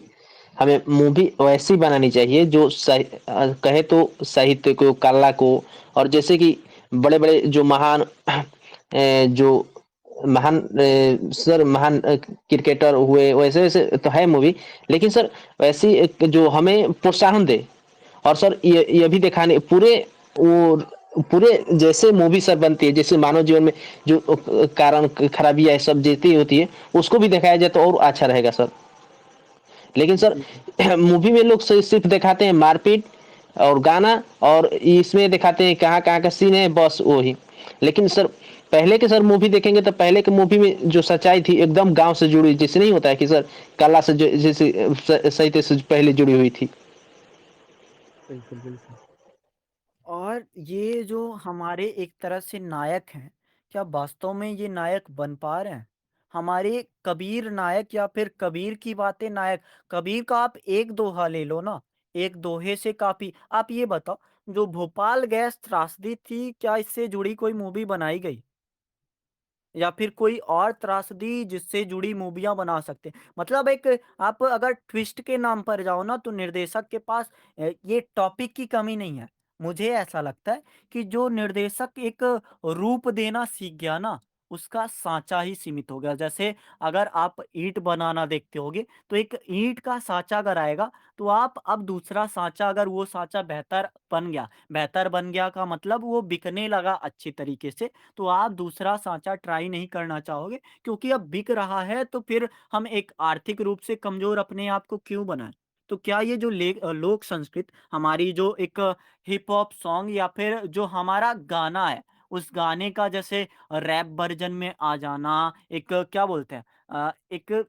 हमें मूवी वैसी बनानी चाहिए जो कहे तो साहित्य को, कला को, और जैसे कि बड़े-बड़े जो महान जो महान सर महान क्रिकेटर हुए, वैसे-वैसे तो है मूवी, लेकिन सर वैसी एक जो हमें प्रोत्साहन दे। और सर ये भी दिखाने पूरे वो पूरे जैसे मूवी सर बनती है, जैसे मानव जीवन में जो कारण खराबियाँ सब जीती होती है, उसको भी दिखाया जाए तो और अच्छा रहेगा सर। लेकिन सर जी। मूवी में लोग सिर्फ दिखाते हैं मारपीट और गाना, और इसमें दिखाते हैं कहाँ-कहाँ का सीन है, बस वही। लेकिन सर पहले के सर मूवी देखेंगे तो पहले के मूवी में जो सच्चाई थी एकदम गाँव से जुड़ी, जैसे नहीं होता है कि सर कला से ज जैसे साहित्य से पहले जुड़ी हुई थी। बिल्कुल, बिल्कुल। और ये जो हमारे एक तरह से नायक हैं, क्या वास्तव में ये नायक बन पा रहे हैं? हमारे कबीर नायक, या फिर कबीर की बातें नायक। कबीर का आप एक दोहा ले लो ना, एक दोहे से काफ़ी। आप ये बताओ, जो भोपाल गैस त्रासदी थी, क्या इससे जुड़ी कोई मूवी बनाई गई? या फिर कोई और त्रासदी जिससे जुड़ी मूवियाँ बना सकते हैं। मतलब एक, आप अगर ट्विस्ट के नाम पर जाओ ना, तो निर्देशक के पास ये टॉपिक की कमी नहीं है। मुझे ऐसा लगता है कि जो निर्देशक एक रूप देना सीख गया ना, उसका साँचा ही सीमित हो गया। जैसे अगर आप ईंट बनाना देखते होगे, तो एक ईंट का साँचा अगर आएगा, तो आप अब दूसरा साँचा, अगर वो साँचा बेहतर बन गया का मतलब वो बिकने लगा अच्छी तरीके से, तो आप दूसरा साँचा ट्राई नहीं करना चाहोगे, क्योंकि अब बिक रहा है, तो फिर हम एक आर्थिक रूप से कमज़ोर अपने आप को क्यों बनाएँ? तो क्या ये जो लोक संस्कृत, हमारी जो एक हिप हॉप सॉन्ग, या फिर जो हमारा गाना है, उस गाने का जैसे रैप वर्ज़न में आ जाना, एक क्या बोलते हैं, एक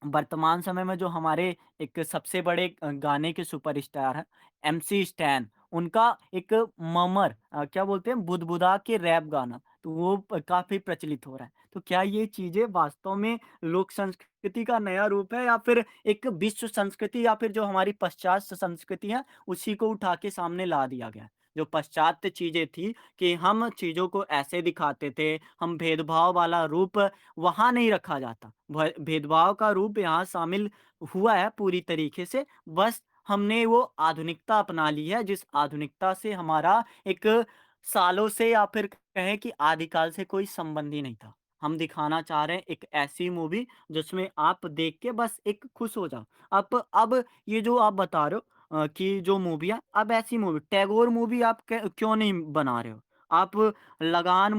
वर्तमान समय में जो हमारे एक सबसे बड़े गाने के सुपरस्टार हैं, एमसी स्टैन, उनका एक क्या बोलते हैं, बुदबुदा के रैप गाना, तो वो काफ़ी प्रचलित हो रहा है। तो क्या ये चीज़ें वास्तव में लोक संस्कृति का नया रूप है, या फिर एक विश्व संस्कृति, या फिर जो हमारी पाश्चात्य संस्कृति है, उसी को उठा के सामने ला दिया गया है? जो पाश्चात्य चीज़ें थी कि हम चीज़ों को ऐसे दिखाते थे, हम भेदभाव वाला रूप वहाँ नहीं रखा जाता। भेदभाव का रूप यहाँ शामिल हुआ है पूरी तरीके से, बस हमने वो आधुनिकता अपना ली है, जिस आधुनिकता से हमारा एक सालों से, या फिर कहें कि आदिकाल से कोई संबंध ही नहीं था। हम दिखाना चाह रहे हैं एक ऐसी मूवी जिसमें आप देख के बस एक खुश हो जाओ। अब ये जो आप बता रहे हो कि जो मूवी है, अब ऐसी मूवी टैगोर मूवी आप क्यों नहीं बना रहे हो? आप लगान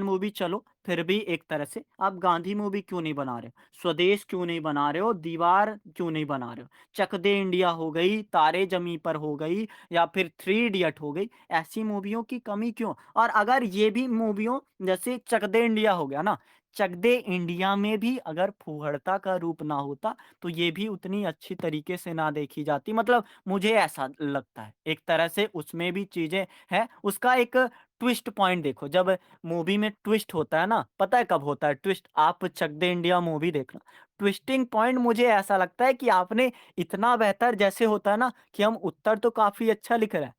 मूवी चलो, फिर भी एक तरह से आप गांधी मूवी क्यों नहीं बना रहे हो? स्वदेश क्यों नहीं बना रहे हो? दीवार क्यों नहीं बना रहे हो? चक दे इंडिया हो गई, तारे ज़मीं पर हो गई या फिर थ्री इडियट हो गई, ऐसी मूवियों की कमी क्यों? और अगर ये भी मूवियों जैसे चक दे इंडिया हो गया ना, चक दे इंडिया में भी अगर फूहड़ता का रूप ना होता, तो ये भी उतनी अच्छी तरीके से ना देखी जाती। मतलब मुझे ऐसा लगता है। एक तरह से उसमें भी चीज़ें हैं, उसका एक ट्विस्ट पॉइंट देखो, जब मूवी में ट्विस्ट होता है ना, पता है कब होता है ट्विस्ट? आप चक दे इंडिया मूवी देखना, ट्विस्टिंग पॉइंट मुझे ऐसा लगता है कि आपने इतना बेहतर जैसे होता है ना कि हम उत्तर तो काफ़ी अच्छा लिख रहे हैं,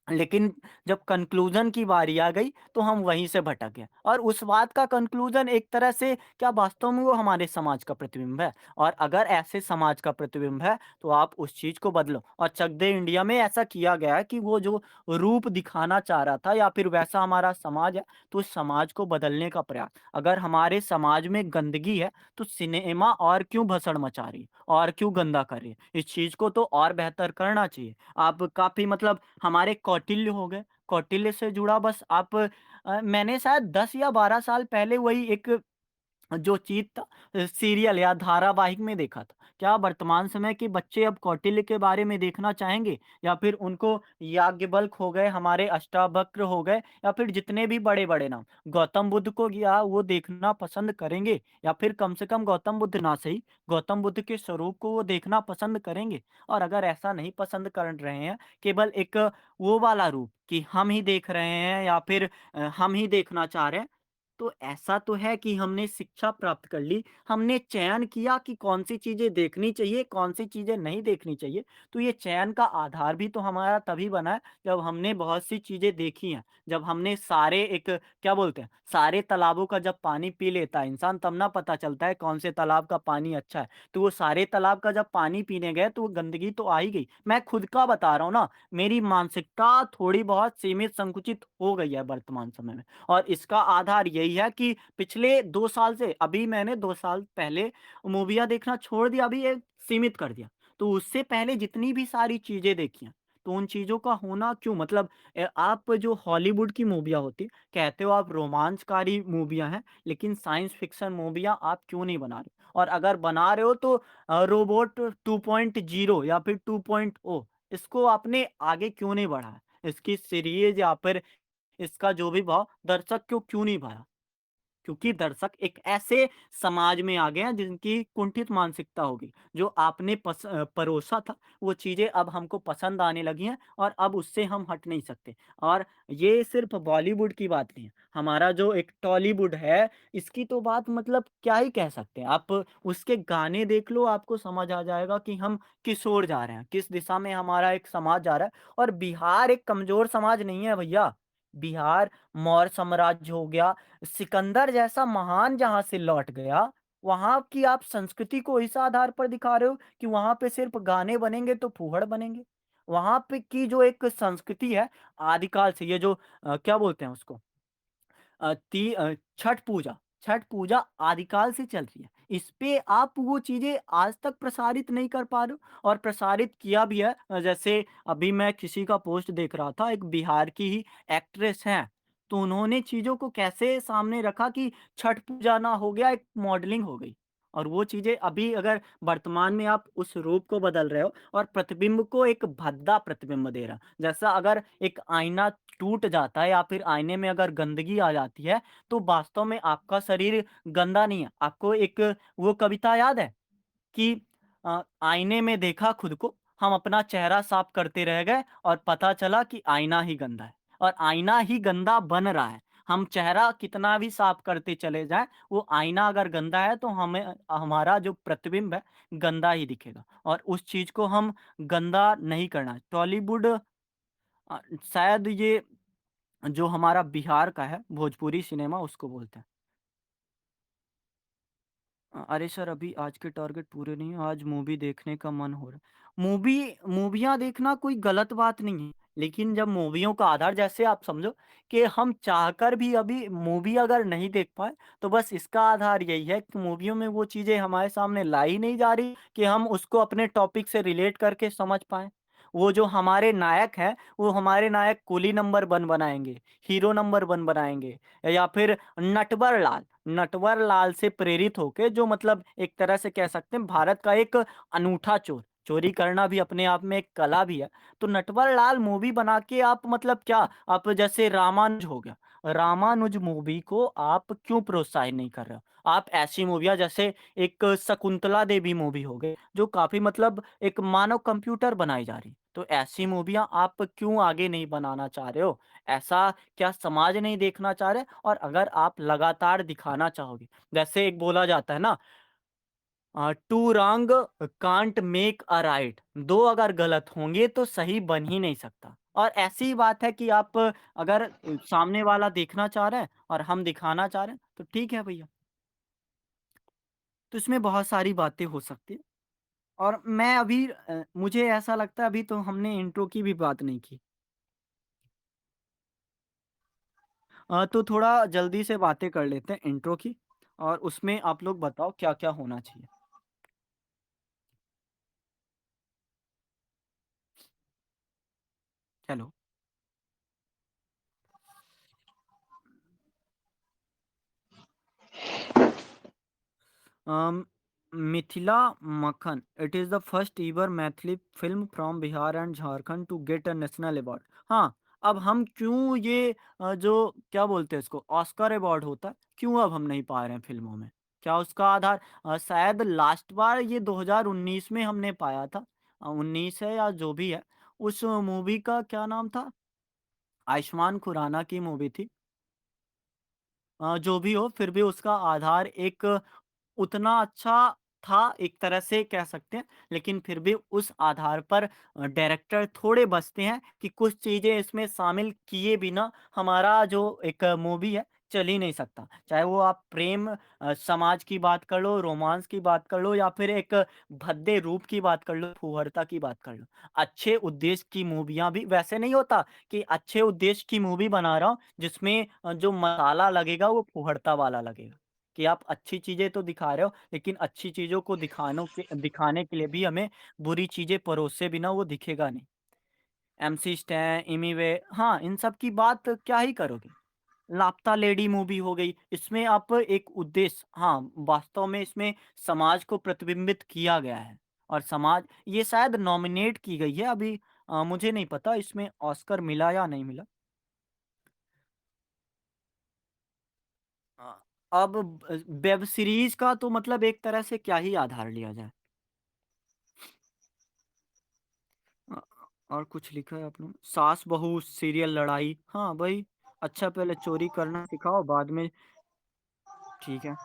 लेकिन जब कंक्लूज़न की बारी आ गई, तो हम वहीं से भटक गए और उस बात का कंक्लूज़न एक तरह से क्या वास्तव में वो हमारे समाज का प्रतिबिंब है? और अगर ऐसे समाज का प्रतिबिंब है, तो आप उस चीज़ को बदलो और चक दे इंडिया में ऐसा किया गया है कि वो जो रूप दिखाना चाह रहा था या फिर वैसा हमारा समाज है, तो उस समाज को बदलने का प्रयास। अगर हमारे समाज में गंदगी है, तो सिनेमा और क्यों भसड़ मचा रही है और क्यों गंदा कर रही है? इस चीज़ को तो और बेहतर करना चाहिए। आप काफ़ी मतलब हमारे कौटिल्य हो गए, कौटिल्य से जुड़ा बस आप मैंने शायद 10 या 12 साल पहले वही एक जो चीज़ था सीरियल या धारावाहिक में देखा था। क्या वर्तमान समय के बच्चे अब कौटिल्य के बारे में देखना चाहेंगे? या फिर उनको याज्ञवल्क्य हो गए, हमारे अष्टावक्र हो गए या फिर जितने भी बड़े-बड़े नाम, गौतम बुद्ध को क्या वो देखना पसंद करेंगे? या फिर कम से कम गौतम बुद्ध ना सही, गौतम बुद्ध के स्वरूप को वो देखना पसंद करेंगे? और अगर ऐसा नहीं पसंद कर रहे हैं, केवल एक वो वाला रूप कि हम ही देख रहे हैं या फिर हम ही देखना चाह रहे हैं, तो ऐसा तो है कि हमने शिक्षा प्राप्त कर ली, हमने चयन किया कि कौन-सी चीज़ें देखनी चाहिए, कौन-सी चीज़ें नहीं देखनी चाहिए। तो ये चयन का आधार भी तो हमारा तभी बना है, जब हमने बहुत सी चीज़ें देखी हैं। जब हमने सारे एक क्या बोलते हैं, सारे तालाबों का जब पानी पी लेता है इंसान, तब ना पता चलता है कौन से तालाब का पानी अच्छा है। तो वो सारे तालाब का जब पानी पीने गए, तो वो गंदगी तो आ ही गई। मैं खुद का बता रहा हूँ ना, मेरी मानसिकता थोड़ी बहुत सीमित, संकुचित हो गई है वर्तमान समय में। और इसका आधार यही है कि पिछले 2 साल से अभी मैंने 2 साल पहले मूवियाँ देखना छोड़ दिया, अभी ये सीमित कर दिया। तो उससे पहले जितनी भी सारी चीज़ें देखी हैं, तो उन चीज़ों का होना क्यों? मतलब आप जो हॉलीवुड की मूवियाँ होती हैं, कहते हो आप रोमांचकारी मूवियाँ हैं, लेकिन साइंस फ़िक्शन मूवियाँ आप क्यों नहीं बना रहे? और अगर बना रहे हो तो रोबोट 2.0 या फिर 2.0 इसको आपने आगे क्यों नहीं बढ़ाया? इसकी सीरीज़ या फिर इसका जो भी भाव दर्शक को क्यों नहीं भाया? क्योंकि दर्शक एक ऐसे समाज में आ गए हैं जिनकी कुंठित मानसिकता होगी। जो आपने परोसा था वो चीज़ें अब हमको पसंद आने लगी हैं और अब उससे हम हट नहीं सकते। और ये सिर्फ़ बॉलीवुड की बात नहीं है। हमारा जो एक टॉलीवुड है इसकी तो बात मतलब क्या ही कह सकते हैं। आप उसके गाने देख लो आपको समझ आ जाएगा कि हम किस ओर जा रहे हैं, किस दिशा में हमारा एक समाज जा रहा है। और बिहार एक कमज़ोर समाज नहीं है भैया। बिहार मौर्य साम्राज्य हो गया, सिकंदर जैसा महान जहाँ से लौट गया, वहाँ की आप संस्कृति को इस आधार पर दिखा रहे हो कि वहाँ पे सिर्फ़ गाने बनेंगे तो फूहड़ बनेंगे। वहाँ पे की जो एक संस्कृति है आदिकाल से ये जो क्या बोलते हैं उसको छठ पूजा आदिकाल से चल रही है। इस पे आप वो चीज़ें आज तक प्रसारित नहीं कर पा रहे हो और प्रसारित किया भी है जैसे अभी मैं किसी का पोस्ट देख रहा था, एक बिहार की ही एक्ट्रेस हैं, तो उन्होंने चीज़ों को कैसे सामने रखा कि छठ पूजा ना हो गया, एक मॉडलिंग हो गई। और वो चीज़ें अभी अगर वर्तमान में आप उस रूप को बदल रहे हो और प्रतिबिंब को एक भद्दा प्रतिबिंब दे रहा। जैसा अगर एक आईना टूट जाता है या फिर आईने में अगर गंदगी आ जाती है, तो वास्तव में आपका शरीर गंदा नहीं है। आपको एक वो कविता याद है कि आईने में देखा खुद को, हम अपना चेहरा साफ करते रह गए और पता चला कि आईना ही गंदा है और आईना ही गंदा बन रहा है। हम चेहरा कितना भी साफ करते चले जाएँ, वो आईना अगर गंदा है तो हमें हमारा जो प्रतिबिंब है, गंदा ही दिखेगा और उस चीज़ को हम गंदा नहीं करना है। टॉलीवुड शायद ये जो हमारा बिहार का है, भोजपुरी सिनेमा उसको बोलते हैं। अरे सर अभी आज के टारगेट पूरे नहीं हुए, आज मूवी देखने का मन हो रहा है। मूवियाँ देखना कोई गलत बात नहीं है, लेकिन जब मूवियों का आधार जैसे आप समझो कि हम चाहकर भी अभी मूवी अगर नहीं देख पाए, तो बस इसका आधार यही है कि मूवियों में वो चीज़ें हमारे सामने लाई नहीं जा रही कि हम उसको अपने टॉपिक से रिलेट करके समझ पाएँ। वो जो हमारे नायक हैं, वो हमारे नायक कुली नंबर 1 बनाएँगे, हीरो नंबर 1 बनाएँगे या फिर नटवर लाल। नटवर लाल से प्रेरित होके जो मतलब एक तरह से कह सकते हैं भारत का एक अनूठा चोर, चोरी करना भी अपने आप में एक कला भी है। तो नटवर लाल मूवी बना के आप मतलब क्या, आप जैसे रामानुज हो गया, रामानुज मूवी को आप क्यों प्रोत्साहित नहीं कर रहे हो? आप ऐसी मूवियाँ जैसे एक शकुंतला देवी मूवी हो गई, जो काफ़ी मतलब एक मानव कंप्यूटर बनाई जा रही। तो ऐसी मूवियाँ आप क्यों आगे नहीं बनाना चाह रहे हो? ऐसा क्या समाज नहीं देखना चाह रहे? और अगर आप लगातार दिखाना चाहोगे, जैसे एक बोला जाता है ना, two wrong can't make a right, 2 अगर गलत होंगे तो सही बन ही नहीं सकता। और ऐसी ही बात है कि आप अगर सामने वाला देखना चाह रहा है और हम दिखाना चाह रहे हैं, तो ठीक है भैया। तो इसमें बहुत सारी बातें हो सकती हैं। और मैं अभी मुझे ऐसा लगता है अभी तो हमने इंट्रो की भी बात नहीं की। तो थोड़ा जल्दी से बातें कर लेते हैं इंट्रो की और उसमें आप लोग बताओ क्या-क्या होना चाहिए? Hello. Um, Mithila Makhan. It is the first ever Maithili film from Bihar and Jharkhand to get a national award. हाँ, अब हम क्यों ये जो क्या बोलते हैं इसको ऑस्कर अवार्ड होता है, क्यों अब हम नहीं पा रहे हैं फ़िल्मों में? क्या उसका आधार शायद लास्ट बार ये 2019 में हमने पाया था। 19 है या जो भी है, उस मूवी का क्या नाम था? आयुष्मान खुराना की मूवी थी। जो भी हो फिर भी उसका आधार एक उतना अच्छा था एक तरह से कह सकते हैं, लेकिन फिर भी उस आधार पर डायरेक्टर थोड़े बचते हैं कि कुछ चीज़ें इसमें शामिल किए बिना हमारा जो एक मूवी है, चल ही नहीं सकता। चाहे वो आप प्रेम समाज की बात कर लो, रोमांस की बात कर लो या फिर एक भद्दे रूप की बात कर लो, फूहड़ता की बात कर लो। अच्छे उद्देश्य की मूवियाँ भी वैसे नहीं होता कि अच्छे उद्देश्य की मूवी बना रहा हूँ, जिसमें जो मसाला लगेगा वो फूहड़ता वाला लगेगा। कि आप अच्छी चीज़ें तो दिखा रहे हो, लेकिन अच्छी चीज़ों को दिखाने के लिए भी हमें बुरी चीज़ें परोसे बिना वो दिखेगा नहीं। एमसी स्टैन, एमिवे हाँ, इन सब की बात क्या ही करोगे। लापता लेडी मूवी हो गई, इसमें आप एक उद्देश्य हाँ, वास्तव में इसमें समाज को प्रतिबिंबित किया गया है और समाज ये शायद नॉमिनेट की गई है अभी मुझे नहीं पता इसमें ऑस्कर मिला या नहीं मिला। अब वेब सीरीज़ का तो मतलब एक तरह से क्या ही आधार लिया जाए। अ, और कुछ लिखा है आपने? सास-बहू सीरियल लड़ाई। हाँ, वही अच्छा पहले चोरी करना सिखाओ बाद में ठीक है।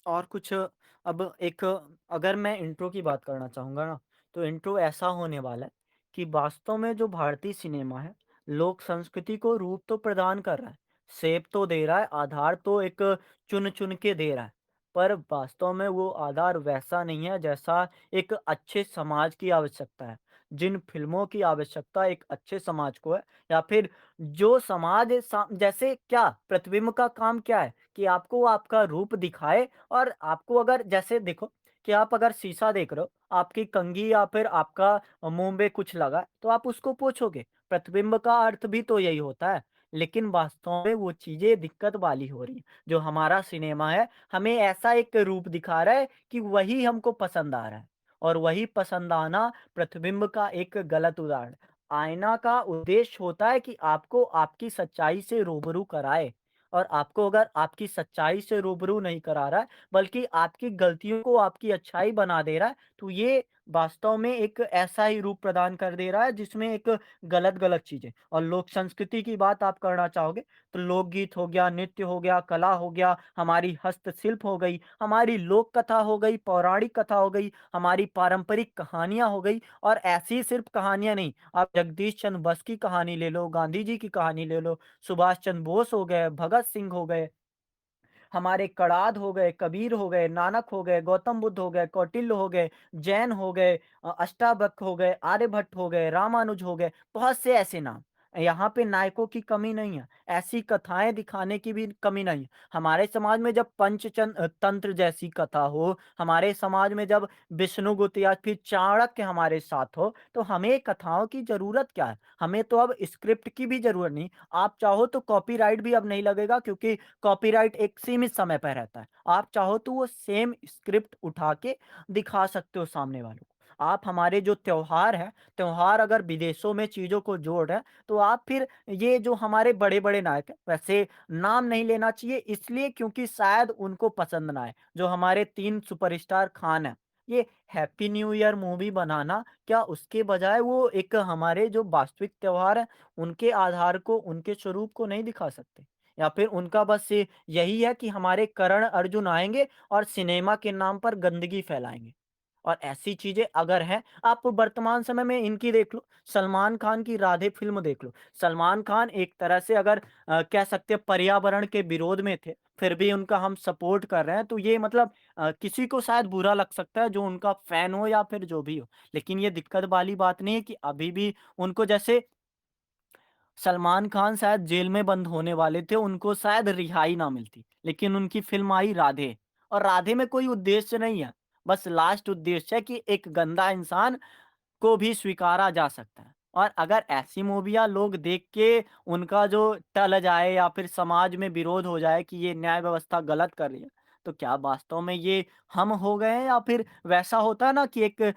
और कुछ अब एक अगर मैं इंट्रो की बात करना चाहूँगा ना, तो इंट्रो ऐसा होने वाला है कि वास्तव में जो भारतीय सिनेमा है, लोक संस्कृति को रूप तो प्रदान कर रहा है, शेप तो दे रहा है, आधार तो एक चुन-चुन के दे रहा है। पर वास्तव में वो आधार वैसा नहीं है जैसा एक अच्छे समाज की आवश्यकता है। जिन फ़िल्मों की आवश्यकता एक अच्छे समाज को है या फिर जो समाज जैसे क्या प्रतिबिंब का काम क्या है कि आपको आपका रूप दिखाए और आपको अगर जैसे देखो कि आप अगर शीशा देख रहे हो, आपकी कंघी या फिर आपका मुँह में कुछ लगा है, तो आप उसको पोंछोगे। प्रतिबिंब का अर्थ भी तो यही होता है। लेकिन वास्तव में वो चीज़ें दिक्कत वाली हो रही हैं। जो हमारा सिनेमा है, हमें ऐसा एक रूप दिखा रहा है कि वही हमको पसंद आ रहा है और वही पसंद आना प्रतिबिंब का एक गलत उदाहरण। आईना का उद्देश्य होता है कि आपको आपकी सच्चाई से रूबरू कराए और आपको अगर आपकी सच्चाई से रूबरू नहीं करा रहा है, बल्कि आपकी गलतियों को आपकी अच्छाई बना दे रहा है, तो ये वास्तव में एक ऐसा ही रूप प्रदान कर दे रहा है जिसमें एक गलत-गलत चीज़ें और लोक संस्कृति की बात आप करना चाहोगे, तो लोकगीत हो गया, नृत्य हो गया, कला हो गया, हमारी हस्तशिल्प हो गई, हमारी लोक कथा हो गई, पौराणिक कथा हो गई, हमारी पारंपरिक कहानियाँ हो गई और ऐसी सिर्फ़ कहानियाँ नहीं, आप जगदीश चंद्र बस की कहानी ले लो, गांधी जी की कहानी ले लो, सुभाष चंद्र बोस हो गए, भगत सिंह हो गए, हमारे कणाद हो गए, कबीर हो गए, नानक हो गए, गौतम बुद्ध हो गए, कौटिल्य हो गए, जैन हो गए, अष्टावक्र हो गए, आर्यभट्ट हो गए, रामानुज हो गए, बहुत से ऐसे नाम। यहाँ पे नायकों की कमी नहीं है, ऐसी कथाएँ दिखाने की भी कमी नहीं है। हमारे समाज में जब तंत्र जैसी कथा हो, हमारे समाज में जब विष्णुगुप्त या फिर चाणक्य हमारे साथ हो, तो हमें कथाओं की ज़रूरत क्या है? हमें तो अब स्क्रिप्ट की भी ज़रूरत नहीं। आप चाहो तो कॉपीराइट भी अब नहीं लगेगा, क्योंकि कॉपीराइट एक सीमित समय पे रहता है। आप चाहो तो वो सेम स्क्रिप्ट उठा के दिखा सकते हो सामने वालों को। आप हमारे जो त्योहार हैं, त्योहार अगर विदेशों में चीज़ों को जोड़ रहे हैं, तो आप फिर ये जो हमारे बड़े-बड़े नायक हैं, वैसे नाम नहीं लेना चाहिए इसलिए क्योंकि शायद उनको पसंद ना आए। जो हमारे 3 सुपरस्टार खान हैं, ये हैप्पी न्यू ईयर मूवी बनाना, क्या उसके बजाय वो एक हमारे जो वास्तविक त्योहार हैं, उनके आधार को, उनके स्वरूप को नहीं दिखा सकते? या फिर उनका बस यही है कि हमारे करण अर्जुन आएँगे और सिनेमा के नाम पर गंदगी फैलाएँगे? और ऐसी चीज़ें अगर हैं, आप वर्तमान समय में इनकी देख लो, सलमान खान की राधे फ़िल्म देख लो। सलमान खान एक तरह से अगर कह सकते हैं पर्यावरण के विरोध में थे, फिर भी उनका हम सपोर्ट कर रहे हैं, तो ये मतलब किसी को शायद बुरा लग सकता है जो उनका फ़ैन हो या फिर जो भी हो। लेकिन ये दिक्कत वाली बात नहीं है कि अभी भी उनको जैसे सलमान खान शायद जेल में बंद होने वाले थे, उनको शायद रिहाई ना मिलती, लेकिन उनकी फ़िल्म आई राधे और राधे में कोई उद्देश्य नहीं है, बस लास्ट उद्देश्य है कि एक गंदा इंसान को भी स्वीकारा जा सकता है। और अगर ऐसी मूवियाँ लोग देख के उनका जो टल जाए या फिर समाज में विरोध हो जाए कि ये न्याय व्यवस्था गलत कर रही है, तो क्या वास्तव में ये हम हो गए हैं या फिर वैसा होता है ना कि एक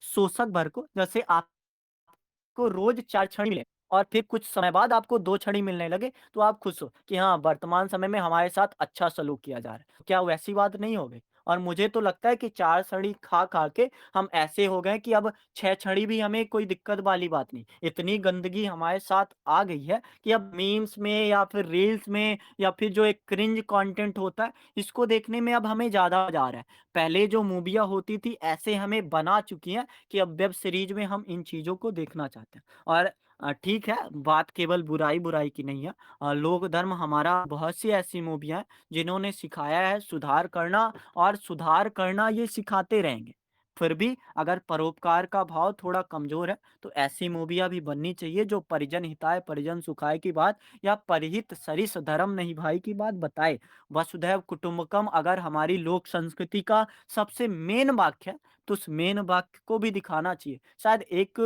शोषक वर्ग को जैसे आपको रोज़ 4 छड़ी मिले और फिर कुछ समय बाद आपको 2 छड़ी मिलने लगे, तो आप खुश हो कि हाँ, वर्तमान समय में हमारे साथ अच्छा सलूक किया जा रहा है। क्या वैसी बात नहीं हो गई? और मुझे तो लगता है कि 4 छड़ी खा-खा के हम ऐसे हो गए कि अब 6 छड़ी भी हमें कोई दिक्कत वाली बात नहीं। इतनी गंदगी हमारे साथ आ गई है कि अब मीम्स में या फिर रील्स में या फिर जो एक क्रिंज कंटेंट होता है, इसको देखने में अब हमें ज़्यादा मज़ा आ रहा है। पहले जो मूवियाँ होती थी, ऐसे हमें बना चुकी हैं कि अब वेब सीरीज़ में हम इन चीज़ों को देखना चाहते हैं। और ठीक है, बात केवल बुराई-बुराई की नहीं है। लोक धर्म हमारा बहुत सी ऐसी मूवियाँ हैं, जिन्होंने सिखाया है सुधार करना और सुधार करना ये सिखाते रहेंगे। फिर भी अगर परोपकार का भाव थोड़ा कमज़ोर है, तो ऐसी मूवियाँ भी बननी चाहिए जो परिजन हिताय परिजन सुखाय की बात या परिहित सरिस धर्म नहीं भाई की बात बताए। वसुधैव कुटुंबकम अगर हमारी लोक संस्कृति का सबसे मेन वाक्य है, तो उस मेन वाक्य को भी दिखाना चाहिए। शायद एक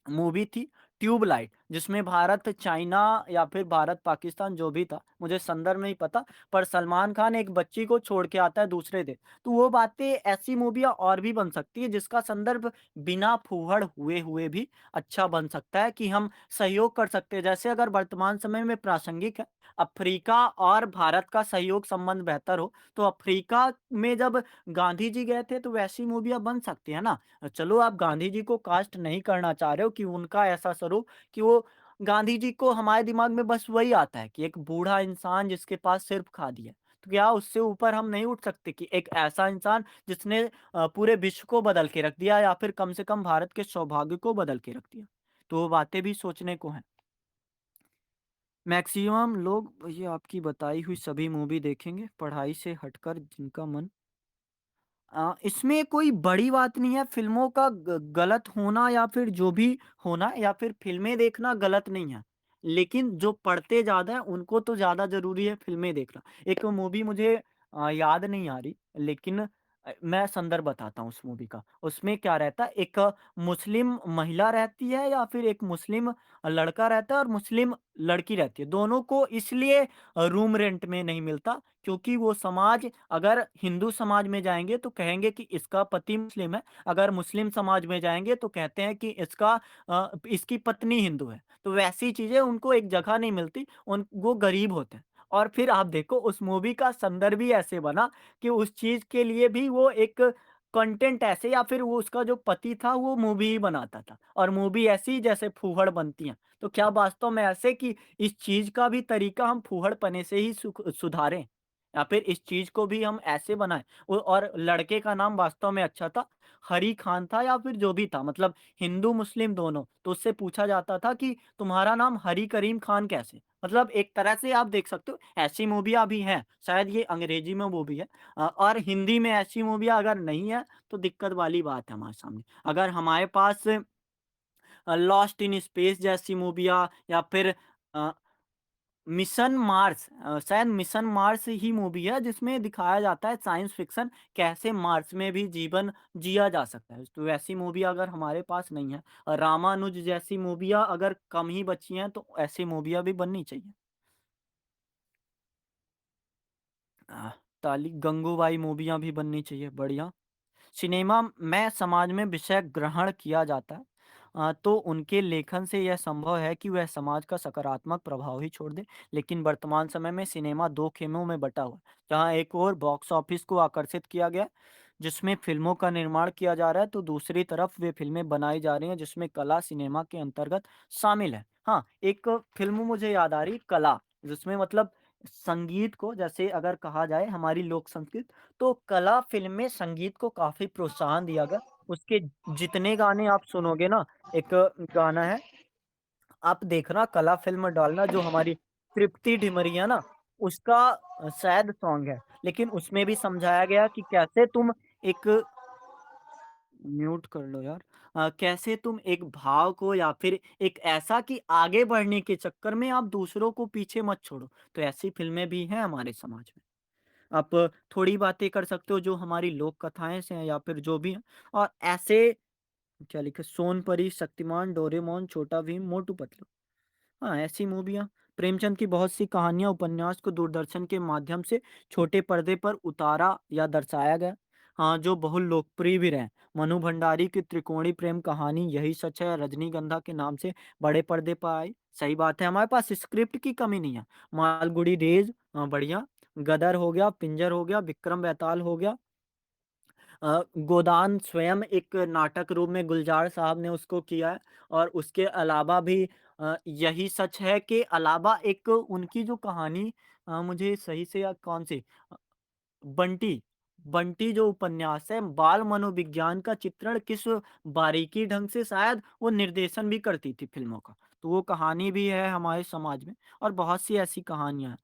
मूवी थी ट्यूबलाइट जिसमें भारत चाइना या फिर भारत पाकिस्तान जो भी था मुझे संदर्भ नहीं पता पर सलमान खान एक बच्ची को छोड़ के आता है दूसरे दिन तो वो बातें ऐसी मूवियाँ और भी बन सकती है जिसका संदर्भ बिना फूहड़ हुए हुए भी अच्छा बन सकता है कि हम सहयोग कर सकते हैं जैसे अगर वर्तमान समय में प्रासंगिक है अफ्रीका और भारत का सहयोग संबंध बेहतर हो तो अफ्रीका में जब गांधी जी गए थे तो वैसी मूवियाँ बन सकती है ना चलो आप गांधी जी को कास्ट नहीं करना चाह रहे हो कि उनका ऐसा स्वरूप कि वो गांधी जी को हमारे दिमाग में बस वही आता है कि एक बूढ़ा इंसान जिसके पास सिर्फ खादी है। तो क्या उससे ऊपर हम नहीं उठ सकते कि एक ऐसा इंसान जिसने पूरे विश्व को बदल के रख दिया या फिर कम से कम भारत के सौभाग्य को बदल के रख दिया। तो वो बातें भी सोचने को हैं। मैक्सिमम लोग ये आपकी बताई हुई सभी मूवी देखेंगे, पढ़ाई से हटकर जिनका मन इसमें कोई बड़ी बात नहीं है, फ़िल्मों का ग गलत होना या फिर जो भी होना या फिर फ़िल्में देखना गलत नहीं है। लेकिन जो पढ़ते ज़्यादा हैं, उनको तो ज़्यादा ज़रूरी है फ़िल्में देखना। एक मूवी मुझे याद नहीं आ रही, लेकिन मैं संदर्भ बताता हूँ उस मूवी का। उसमें क्या रहता है, एक मुस्लिम महिला रहती है या फिर एक मुस्लिम लड़का रहता है और मुस्लिम लड़की रहती है। दोनों को इसलिए रूम रेंट में नहीं मिलता क्योंकि वो समाज अगर हिंदू समाज में जाएँगे तो कहेंगे कि इसका पति मुस्लिम है, अगर मुस्लिम समाज में जाएँगे तो कहते हैं कि इसकी पत्नी हिंदू है। तो वैसी चीज़ें उनको एक जगह नहीं मिलती, उन वो गरीब होते हैं। और फिर आप देखो उस मूवी का संदर्भ ही ऐसे बना कि उस चीज़ के लिए भी वो एक कंटेंट ऐसे या फिर वो उसका जो पति था वो मूवी ही बनाता था और मूवी ऐसी जैसे फूहड़ बनती हैं। तो क्या वास्तव में ऐसे कि इस चीज़ का भी तरीका हम फूहड़पने से ही सुधारें या फिर इस चीज़ को भी हम ऐसे बनाएँ और लड़के का नाम वास्तव में अच्छा था, हरी खान था या फिर जो भी था मतलब हिंदू-मुस्लिम दोनों। तो उससे पूछा जाता था कि तुम्हारा नाम हरी करीम खान कैसे? मतलब एक तरह से आप देख सकते हो ऐसी मूवियाँ भी हैं, शायद ये अंग्रेजी में वो भी है और हिंदी में ऐसी मूवियाँ अगर नहीं है, तो दिक्कत वाली बात है हमारे सामने। अगर हमारे पास लॉस्ट इन स्पेस जैसी मूवियाँ या फिर अ, मिशन मार्स शायद मिशन मार्स ही मूवी है जिसमें दिखाया जाता है साइंस फिक्शन कैसे मार्स में भी जीवन जिया जा सकता है। तो वैसी मूवी अगर हमारे पास नहीं है और रामानुज जैसी मूवियाँ अगर कम ही बची हैं तो ऐसी मूवियाँ भी बननी चाहिए। अ, ताली गंगूबाई मूवियाँ भी बननी चाहिए, बढ़िया। सिनेमा में समाज में विषय ग्रहण किया जाता है तो उनके लेखन से यह संभव है कि वह समाज का सकारात्मक प्रभाव ही छोड़ दे। लेकिन वर्तमान समय में सिनेमा दो खेमों में बटा हुआ है, जहाँ एक ओर बॉक्स ऑफिस को आकर्षित किया गया है, जिसमें फिल्मों का निर्माण किया जा रहा है, तो दूसरी तरफ वे फिल्में बनाई जा रही हैं जिसमें कला सिनेमा के अंतर्गत शामिल है। हाँ, एक फिल्म मुझे याद आ रही, कला, जिसमें मतलब संगीत को जैसे अगर कहा जाए हमारी लोक संस्कृत, तो कला फ़िल्म में संगीत को काफ़ी प्रोत्साहन दिया गया। उसके जितने गाने आप सुनोगे ना, एक गाना है, आप देखना कला फ़िल्म डालना जो हमारी तृप्ति ढिमरिया ना, उसका शायद सॉन्ग है। लेकिन उसमें भी समझाया गया कि कैसे तुम एक म्यूट कर लो यार। कैसे तुम एक भाव को या फिर एक ऐसा कि आगे बढ़ने के चक्कर में आप दूसरों को पीछे मत छोड़ो। तो ऐसी फ़िल्में भी हैं हमारे समाज में। आप थोड़ी बातें कर सकते हो जो हमारी लोक कथाएँ से हैं या फिर जो भी हैं और ऐसे क्या लिखा है सोनपरी, शक्तिमान, डोरेमोन, छोटा भीम, मोटू पतलू। हाँ, ऐसी मूवियाँ प्रेमचंद की बहुत सी कहानियाँ, उपन्यास को दूरदर्शन के माध्यम से छोटे पर्दे पर उतारा या दर्शाया गया। हाँ, जो बहुत लोकप्रिय भी रहे। मनु भंडारी की त्रिकोणी प्रेम कहानी यही सच है रजनीगंधा के नाम से बड़े पर्दे पर आई। सही बात है, हमारे पास स्क्रिप्ट की कमी नहीं है। मालगुडी डेज़ बढ़िया। गदर हो गया, पिंजर हो गया, विक्रम बेताल हो गया। गोदान स्वयं एक नाटक रूप में गुलज़ार साहब ने उसको किया है और उसके अलावा भी यही सच है के अलावा एक उनकी जो कहानी मुझे सही से याद कौन-सी बंटी, बंटी जो उपन्यास है, बाल मनोविज्ञान का चित्रण किस बारीकी ढंग से शायद वो निर्देशन भी करती थी फ़िल्मों का। तो वो कहानी भी है हमारे समाज में और बहुत सी ऐसी कहानियाँ हैं।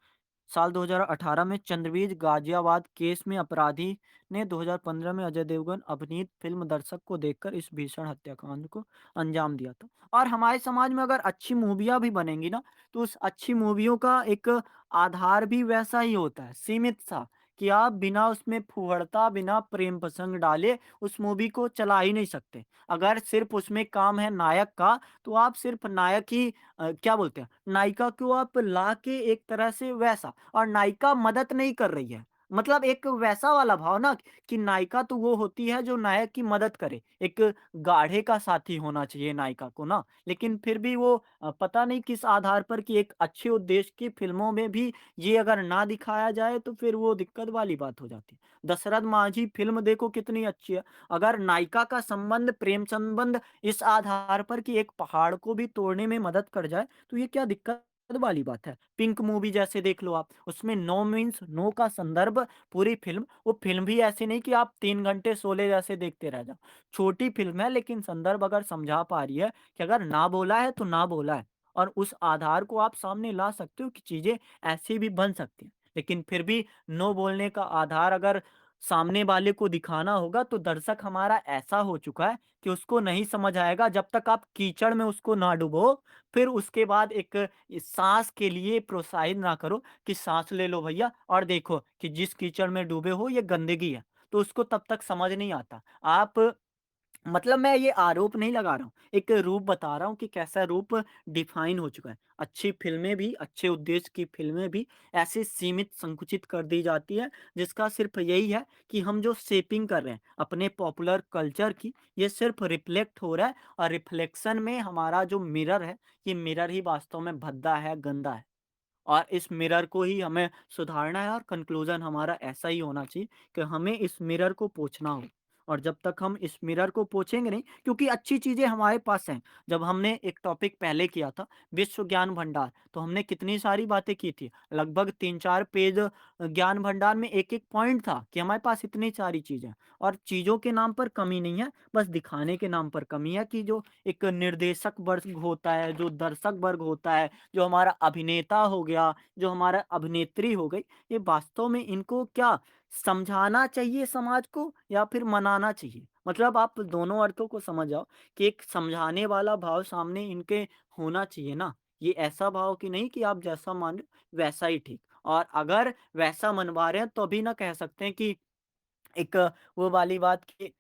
साल 2018 में चंद्रवीर गाजियाबाद केस में अपराधी ने 2015 में अजय देवगन अभिनीत फिल्म दर्शक को देखकर इस भीषण हत्याकांड को अंजाम दिया था। और हमारे समाज में अगर अच्छी मूवियाँ भी बनेंगी ना, तो उस अच्छी मूवियों का एक आधार भी वैसा ही होता है, सीमित सा, कि आप बिना उसमें फूहड़ता, बिना प्रेम प्रसंग डाले उस मूवी को चला ही नहीं सकते। अगर सिर्फ़ उसमें काम है नायक का, तो आप सिर्फ़ नायक ही क्या बोलते हैं, नायिका को आप ला के एक तरह से वैसा और नायिका मदद नहीं कर रही है। मतलब एक वैसा वाला भाव ना कि नायिका तो वो होती है जो नायक की मदद करे। एक गाढ़े का साथी होना चाहिए नायिका को ना। लेकिन फिर भी वो पता नहीं किस आधार पर कि एक अच्छे उद्देश्य की फ़िल्मों में भी ये अगर ना दिखाया जाए तो फिर वो दिक्कत वाली बात हो जाती है। दशरथ मांझी फ़िल्म देखो कितनी अच्छी है। अगर नायिका का संबंध प्रेम संबंध इस आधार पर कि एक पहाड़ को भी तोड़ने में मदद कर जाए, तो ये क्या दिक्कत वाली बात है। पिंक मूवी जैसे देख लो आप, उसमें नो मीन्स नो का संदर्भ पूरी फ़िल्म, वो फ़िल्म भी ऐसी नहीं कि आप 3 घंटे शोले जैसे देखते रह जाओ। छोटी फ़िल्म है लेकिन संदर्भ अगर समझा पा रही है कि अगर ना बोला है तो ना बोला है और उस आधार को आप सामने ला सकते हो कि चीज़ें ऐसी भी बन सकती हैं। लेकिन फिर भी नो बोलने का आधार अगर सामने वाले को दिखाना होगा तो दर्शक हमारा ऐसा हो चुका है कि उसको नहीं समझ आएगा जब तक आप कीचड़ में उसको ना डुबो, फिर उसके बाद एक साँस के लिए प्रोत्साहित ना करो कि साँस ले लो भैया और देखो कि जिस कीचड़ में डूबे हो ये गंदगी है, तो उसको तब तक समझ नहीं आता। आप मतलब मैं ये आरोप नहीं लगा रहा हूँ, एक रूप बता रहा हूँ कि कैसा रूप डिफ़ाइन हो चुका है। अच्छी फ़िल्में भी, अच्छे उद्देश्य की फ़िल्में भी ऐसे सीमित संकुचित कर दी जाती है, जिसका सिर्फ़ यही है कि हम जो शेपिंग कर रहे हैं अपने पॉपुलर कल्चर की, ये सिर्फ़ रिफ्लेक्ट हो रहा है और रिफ्लेक्शन में हमारा जो मिरर है, ये मिरर ही वास्तव में भद्दा है, गंदा है। और इस मिरर को ही हमें सुधारना है और कंक्लूज़न हमारा ऐसा ही होना चाहिए कि हमें इस मिरर को पोंछना हो और जब तक हम इस मिरर को पोंछेंगे नहीं क्योंकि अच्छी चीज़ें हमारे पास हैं। जब हमने एक टॉपिक पहले किया था विश्व ज्ञान भंडार, तो हमने कितनी सारी बातें की थी। लगभग 3-4 पेज ज्ञान भंडार में एक-एक पॉइंट था कि हमारे पास इतनी सारी चीज़ें हैं और चीज़ों के नाम पर कमी नहीं है, बस दिखाने के नाम पर कमी है कि जो एक निर्देशक वर्ग होता है, जो दर्शक वर्ग होता है, जो हमारा अभिनेता हो गया, जो हमारा अभिनेत्री हो गई, ये वास्तव में इनको क्या समझाना चाहिए समाज को या फिर मनाना चाहिए? मतलब आप दोनों अर्थों को समझ जाओ कि एक समझाने वाला भाव सामने इनके होना चाहिए ना। ये ऐसा भाव कि नहीं कि आप जैसा मान रहे हो वैसा ही ठीक। और अगर वैसा मनवा रहे हैं तो भी ना कह सकते हैं कि एक वो वाली बात कि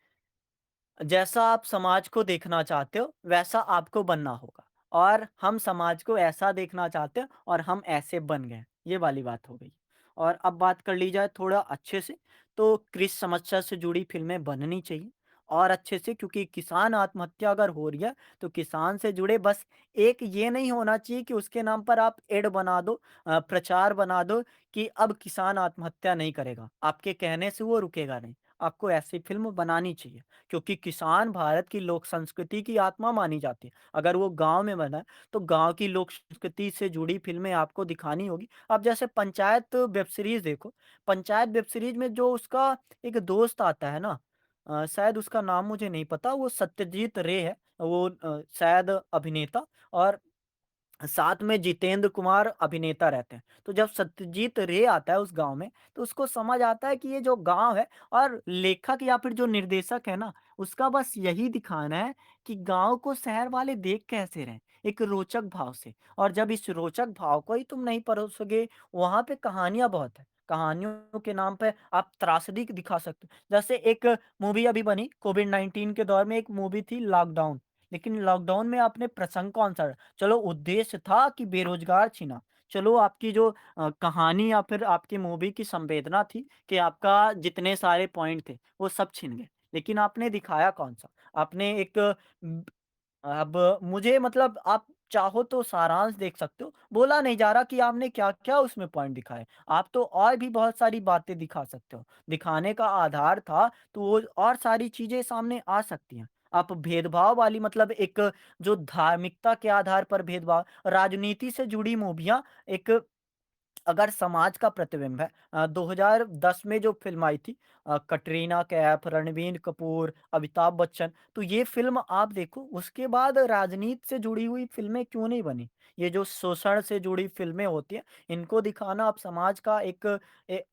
जैसा आप समाज को देखना चाहते हो, वैसा आपको बनना होगा और हम समाज को ऐसा देखना चाहते हैं और हम ऐसे बन गए। ये वाली बात हो गई। और अब बात कर ली जाए थोड़ा अच्छे से, तो कृषि समस्या से जुड़ी फ़िल्में बननी चाहिए और अच्छे से क्योंकि किसान आत्महत्या अगर हो रही है, तो किसान से जुड़े बस एक ये नहीं होना चाहिए कि उसके नाम पर आप एड बना दो प्रचार बना दो कि अब किसान आत्महत्या नहीं करेगा। आपके कहने से वो रुकेगा नहीं। आपको ऐसी फ़िल्म बनानी चाहिए। क्योंकि किसान भारत की लोक संस्कृति की आत्मा मानी जाती है। अगर वो गाँव में बना है, तो गाँव की लोक संस्कृति से जुड़ी फ़िल्में आपको दिखानी होगी। अब जैसे पंचायत वेब सीरीज़ देखो, पंचायत वेब सीरीज़ में जो उसका एक दोस्त आता है ना शायद उसका नाम मुझे नहीं पता, वो सत्यजीत रे है, वो शायद अभिनेता और साथ में जितेंद्र कुमार अभिनेता रहते हैं। तो जब सत्यजीत रे आता है उस गाँव में, तो उसको समझ आता है कि ये जो गाँव है और लेखक या फिर जो निर्देशक है ना, उसका बस यही दिखाना है कि गाँव को शहर वाले देख कैसे रहे हैं, एक रोचक भाव से। और जब इस रोचक भाव को ही तुम नहीं परोसोगे, वहाँ पे कहानियाँ बहुत हैं। कहानियों के नाम पे आप त्रासदी दिखा सकते हो। जैसे एक मूवी अभी बनी कोविड-19 के दौर में एक मूवी थी लॉकडाउन। लेकिन लॉकडाउन में आपने प्रसंग कौन-सा चलो उद्देश्य था कि बेरोज़गार छीना। चलो आपकी जो कहानी या फिर आपकी मूवी की संवेदना थी कि आपका जितने सारे पॉइंट थे, वो सब छिन गए। लेकिन आपने दिखाया कौन-सा? आपने एक अब मुझे मतलब आप चाहो तो सारांश देख सकते हो। बोला नहीं जा रहा कि आपने क्या-क्या उसमें पॉइंट दिखाए। आप तो और भी बहुत सारी बातें दिखा सकते हो। दिखाने का आधार था, तो वो और सारी चीज़ें सामने आ सकती हैं। आप भेदभाव वाली मतलब एक जो धार्मिकता के आधार पर भेदभाव, राजनीति से जुड़ी मूवियाँ एक अगर समाज का प्रतिबिंब है 2010 में जो फ़िल्म आई थी कटरीना कैफ, रणबीर कपूर, अमिताभ बच्चन, तो ये फ़िल्म आप देखो उसके बाद राजनीति से जुड़ी हुई फ़िल्में क्यों नहीं बनी? ये जो शोषण से जुड़ी फ़िल्में होती हैं, इनको दिखाना अब समाज का एक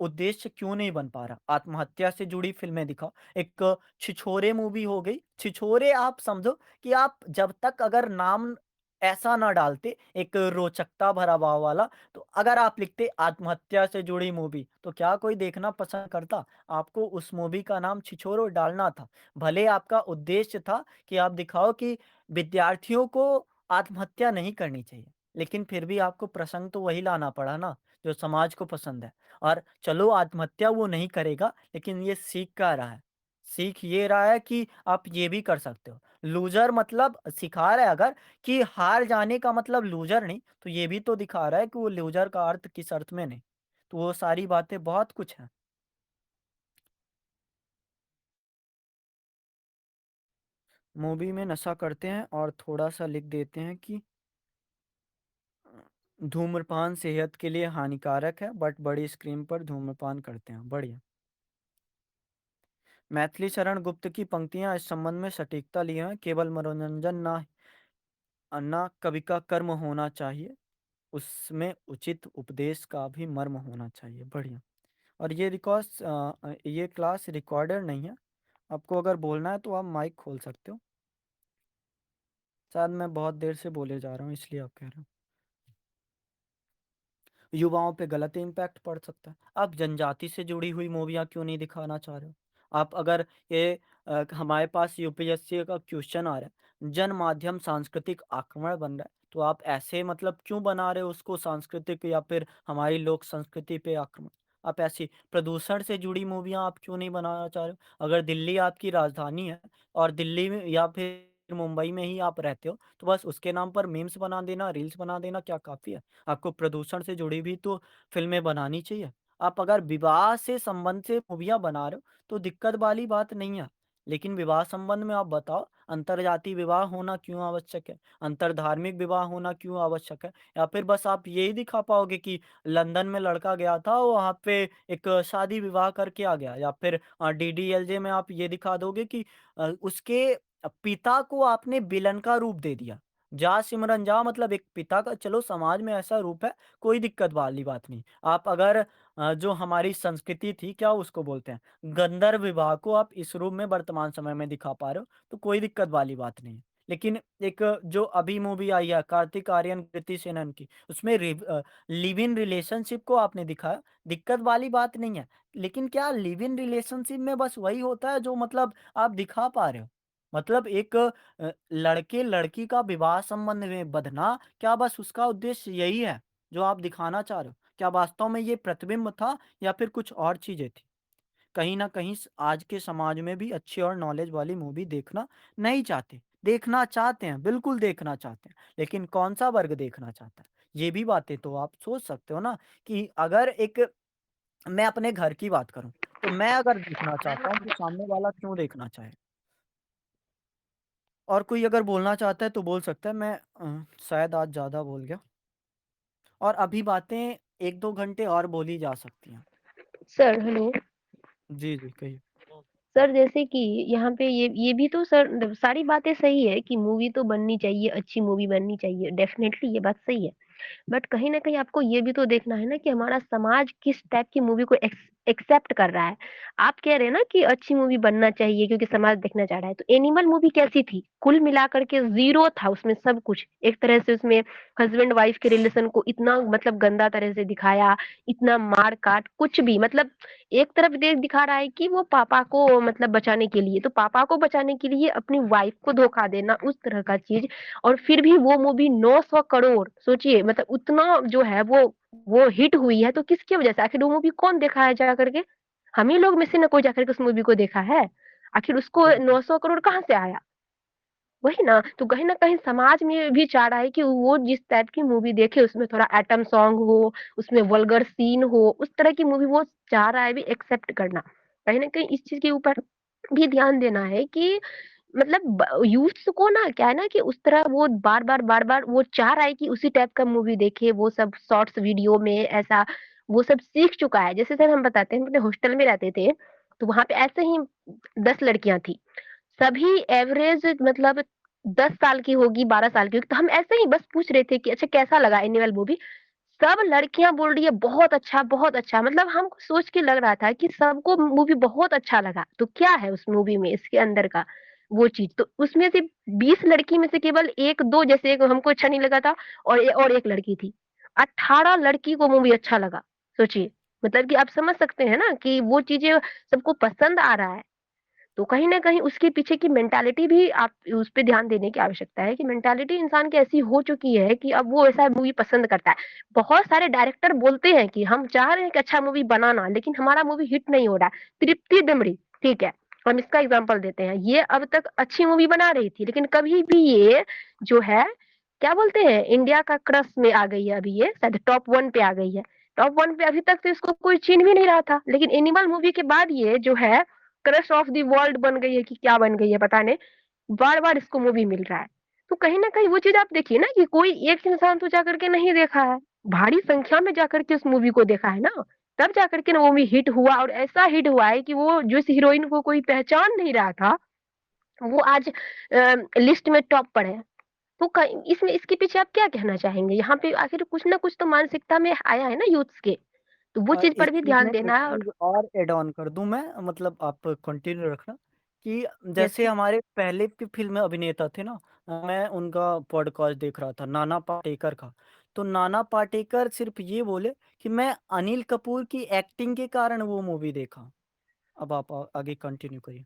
उद्देश्य क्यों नहीं बन पा रहा? आत्महत्या से जुड़ी फ़िल्में दिखाओ, एक छिछोरे मूवी हो गई, छिछोरे आप समझो कि आप जब तक अगर नाम ऐसा ना डालते, एक रोचकता भरा भाव वाला तो अगर आप लिखते आत्महत्या से जुड़ी मूवी, तो क्या कोई देखना पसंद करता? आपको उस मूवी का नाम छिछोरो डालना था। भले आपका उद्देश्य था कि आप दिखाओ कि विद्यार्थियों को आत्महत्या नहीं करनी चाहिए, लेकिन फिर भी आपको प्रसंग तो वही लाना पड़ा ना, जो समाज को पसंद है। और चलो आत्महत्या वो नहीं करेगा, लेकिन ये सीख क्या रहा है? सीख ये रहा है कि आप ये भी कर सकते हो। लूज़र मतलब सिखा रहा है अगर कि हार जाने का मतलब लूज़र नहीं, तो ये भी तो दिखा रहा है कि वो लूज़र का अर्थ किस अर्थ में नहीं। तो वो सारी बातें बहुत कुछ हैं। मूवी में नशा करते हैं और थोड़ा-सा लिख देते हैं कि धूम्रपान सेहत के लिए हानिकारक है, बट बड़ी स्क्रीन पर धूम्रपान करते हैं। बढ़िया। मैथिली शरण गुप्त की पंक्तियाँ इस संबंध में सटीकता लिए हैं, केवल मनोरंजन ना कवि का कर्म होना चाहिए, उसमें उचित उपदेश का भी मर्म होना चाहिए। बढ़िया। और ये क्लास रिकॉर्डेड नहीं है। आपको अगर बोलना है तो आप माइक खोल सकते हो। शायद मैं बहुत देर से बोले जा रहा हूँ इसलिए आप कह रहे हो। युवाओं पे गलत इम्पैक्ट पड़ सकता है। आप जनजाति से जुड़ी हुई मूवियाँ क्यों नहीं दिखाना चाह रहे हो? आप अगर ये हमारे पास यूपीएससी का क्वेश्चन आ रहा है, जन माध्यम सांस्कृतिक आक्रमण बन रहा है, तो आप ऐसे मतलब क्यों बना रहे हो उसको सांस्कृतिक या फिर हमारी लोक संस्कृति पे आक्रमण? आप ऐसी प्रदूषण से जुड़ी मूवियाँ आप क्यों नहीं बनाना चाह रहे हो? अगर दिल्ली आपकी राजधानी है और दिल्ली में या फिर मुंबई में ही आप रहते हो, तो बस उसके नाम पर मीम्स बना देना, रील्स बना देना क्या काफ़ी है? आपको प्रदूषण से जुड़ी भी तो फ़िल्में बनानी चाहिए। आप अगर विवाह से संबंध से मूवियाँ बना रहे हो, तो दिक्कत वाली बात नहीं है। लेकिन विवाह संबंध में आप बताओ, अंतरजातीय विवाह होना क्यों आवश्यक है? अंतरधार्मिक विवाह होना क्यों आवश्यक है? या फिर बस आप यही दिखा पाओगे कि लंदन में लड़का गया था, वहाँ पे एक शादी विवाह करके आ गया या फिर डीडीएलजे में आप ये दिखा दोगे कि उसके पिता को आपने विलन का रूप दे दिया। जा सिमरन जा मतलब एक पिता का चलो समाज में ऐसा रूप है, कोई दिक्कत वाली बात नहीं। आप अगर जो हमारी संस्कृति थी क्या उसको बोलते हैं, गंधर्व विवाह को आप इस रूप में वर्तमान समय में दिखा पा रहे हो, तो कोई दिक्कत वाली बात नहीं है। लेकिन एक जो अभी मूवी आई है कार्तिक आर्यन, कृति सेनन की, उसमें लिव इन रिलेशनशिप को आपने दिखाया, दिक्कत वाली बात नहीं है। लेकिन क्या लिव इन रिलेशनशिप में बस वही होता है जो मतलब आप दिखा पा रहे हो? मतलब एक लड़के-लड़की का विवाह संबंध में बँधना, क्या बस उसका उद्देश्य यही है, जो आप दिखाना चाह रहे हो? क्या वास्तव में ये प्रतिबिंब था या फिर कुछ और चीज़ें थी? कहीं न कहीं स आज के समाज में भी अच्छी और नॉलेज वाली मूवी देखना नहीं चाहते। देखना चाहते हैं, बिल्कुल देखना चाहते हैं, लेकिन कौन-सा वर्ग देखना चाहता है? ये भी बातें तो आप सोच सकते हो ना कि अगर एक मैं अपने घर की बात करूँ, तो मैं अगर देखना चाहता हूँ, तो सामने वाला क्यों देखना चाहे? और कोई अगर बोलना चाहता है तो बोल सकता है, मैं शायद आज ज़्यादा बोल गया और अभी बातें 1-2 घंटे और बोली जा सकती हैं। Sir hello. जी, जी, कहिए। सर जैसे कि यहाँ पे ये भी तो सर सारी बातें सही है कि मूवी तो बननी चाहिए, अच्छी मूवी बननी चाहिए, डेफिनेटली ये बात सही है। बट कहीं न कहीं आपको ये भी तो देखना है ना कि हमारा समाज किस टाइप की मूवी को एक्सेप्ट कर रहा है। आप कह रहे हैं ना कि अच्छी मूवी बनना चाहिए क्योंकि समाज देखना चाह रहा है। तो एनिमल मूवी कैसी थी? कुल मिलाकर के ज़ीरो था उसमें सब कुछ। एक तरह से उसमें हस्बैंड वाइफ के रिलेशन को इतना मतलब गंदा तरह से दिखाया, इतना मार-काट कुछ भी मतलब एक तरफ दिखा रहा है कि वो पापा को मतलब बचाने के लिए, तो पापा को बचाने के लिए अपनी वाइफ को धोखा देना उस तरह का चीज़ और फिर भी वो मूवी 900 करोड़ सोचिए मतलब उतना जो है वो हिट हुई है तो किसकी वजह से आखिर वो मूवी कौन देखा है जा करके हम ही लोग में से ना कोई जाकर के उस मूवी को देखा है आखिर उसको बिल्कुल। 900 करोड़ कहाँ से आया वही ना तो कहीं ना कहीं समाज में भी चाह रहा है कि वो जिस टाइप की मूवी देखे उसमें थोड़ा एटम सॉन्ग हो उसमें वल्गर सीन हो उस तरह की मूवी वो चाह रहा है भी एक्सेप्ट करना कहीं ना कहीं इस चीज के ऊपर भी ध्यान देना है कि मतलब यूथ को ना क्या है ना कि उस तरह वो बार-बार वो चाह रहा है कि उसी टाइप का मूवी देखे, वो सब शॉर्ट्स वीडियो में ऐसा वो सब सीख चुका है। जैसे सर हम बताते हैं, हम अपने हॉस्टल में रहते थे, तो वहाँ पे ऐसे ही 10 लड़कियाँ थी। सभी एवरेज मतलब 10 साल की होगी, 12 साल की होगी, तो हम ऐसे ही बस पूछ रहे थे कि अच्छा कैसा लगा एनिमल मूवी? सब लड़कियाँ बोल रही है बहुत अच्छा मतलब हमको सोच के लग रहा था कि सबको मूवी बहुत अच्छा लगा। तो क्या है उस मूवी में इसके अंदर का वो चीज़? तो उसमें से 20 लड़की में से केवल 1-2 जैसे एक हमको अच्छा नहीं लगा था और एक लड़की थी। 18 लड़की को मूवी अच्छा लगा। सोचिए, मतलब कि आप समझ सकते हैं ना कि वो चीज़ें सबको पसंद आ रहा है। तो कहीं न कहीं उसके पीछे की मेंटालिटी भी आप उस पे ध्यान देने की आवश्यकता है कि मेंटालिटी इंसान की ऐसी हो चुकी है कि अब वो ऐसा मूवी पसंद करता है। बहुत सारे डायरेक्टर बोलते हैं कि हम चाह रहे हैं कि अच्छा मूवी बनाना, लेकिन हमारा मूवी हिट नहीं हो रहा है। तृप्ति डिमरी, ठीक है, हम इसका एग्ज़ाम्पल देते हैं। ये अब तक अच्छी मूवी बना रही थी, लेकिन कभी भी ये जो है, क्या बोलते हैं, इंडिया का क्रश में आ गई है अभी ये, शायद टॉप 1 पे आ गई है। टॉप 1 पे अभी तक तो इसको कोई छीन भी नहीं रहा था, लेकिन एनिमल मूवी के बाद ये जो है क्रश ऑफ द वर्ल्ड बन गई है कि क्या बन गई है पता नहीं बार बार इसको मूवी मिल रहा है तो कहीं ना कहीं वो चीज आप देखिए ना कि कोई एक इंसान तो जाकर के नहीं देखा है भारी संख्या में जाकर के उस मूवी को देखा है ना तब जाकर के ना मूवी हिट हुआ और ऐसा हिट हुआ है कि वो जिस हीरोइन को कोई पहचान नहीं रहा था वो आज लिस्ट में टॉप पर है तो इसमें इसके पीछे आप क्या कहना चाहेंगे यहाँ पे आखिर कुछ ना कुछ तो मानसिकता में आया है ना यूथ्स के तो वो चीज इस पर भी चीज़ ध्यान में एक देना है और चीज़ और ऐड ऑन कर दूँ मैं मतलब आप कंटिन्यू रखना कि जैसे जैसे हमारे पहले के फ़िल्म अभिनेता थे ना मैं उनका पॉडकास्ट देख रहा था नाना पाटेकर का। तो नाना पाटेकर सिर्फ़ ये बोले कि मैं अनिल कपूर की एक्टिंग के कारण वो मूवी देखा। अब आप आगे कंटिन्यू करिए।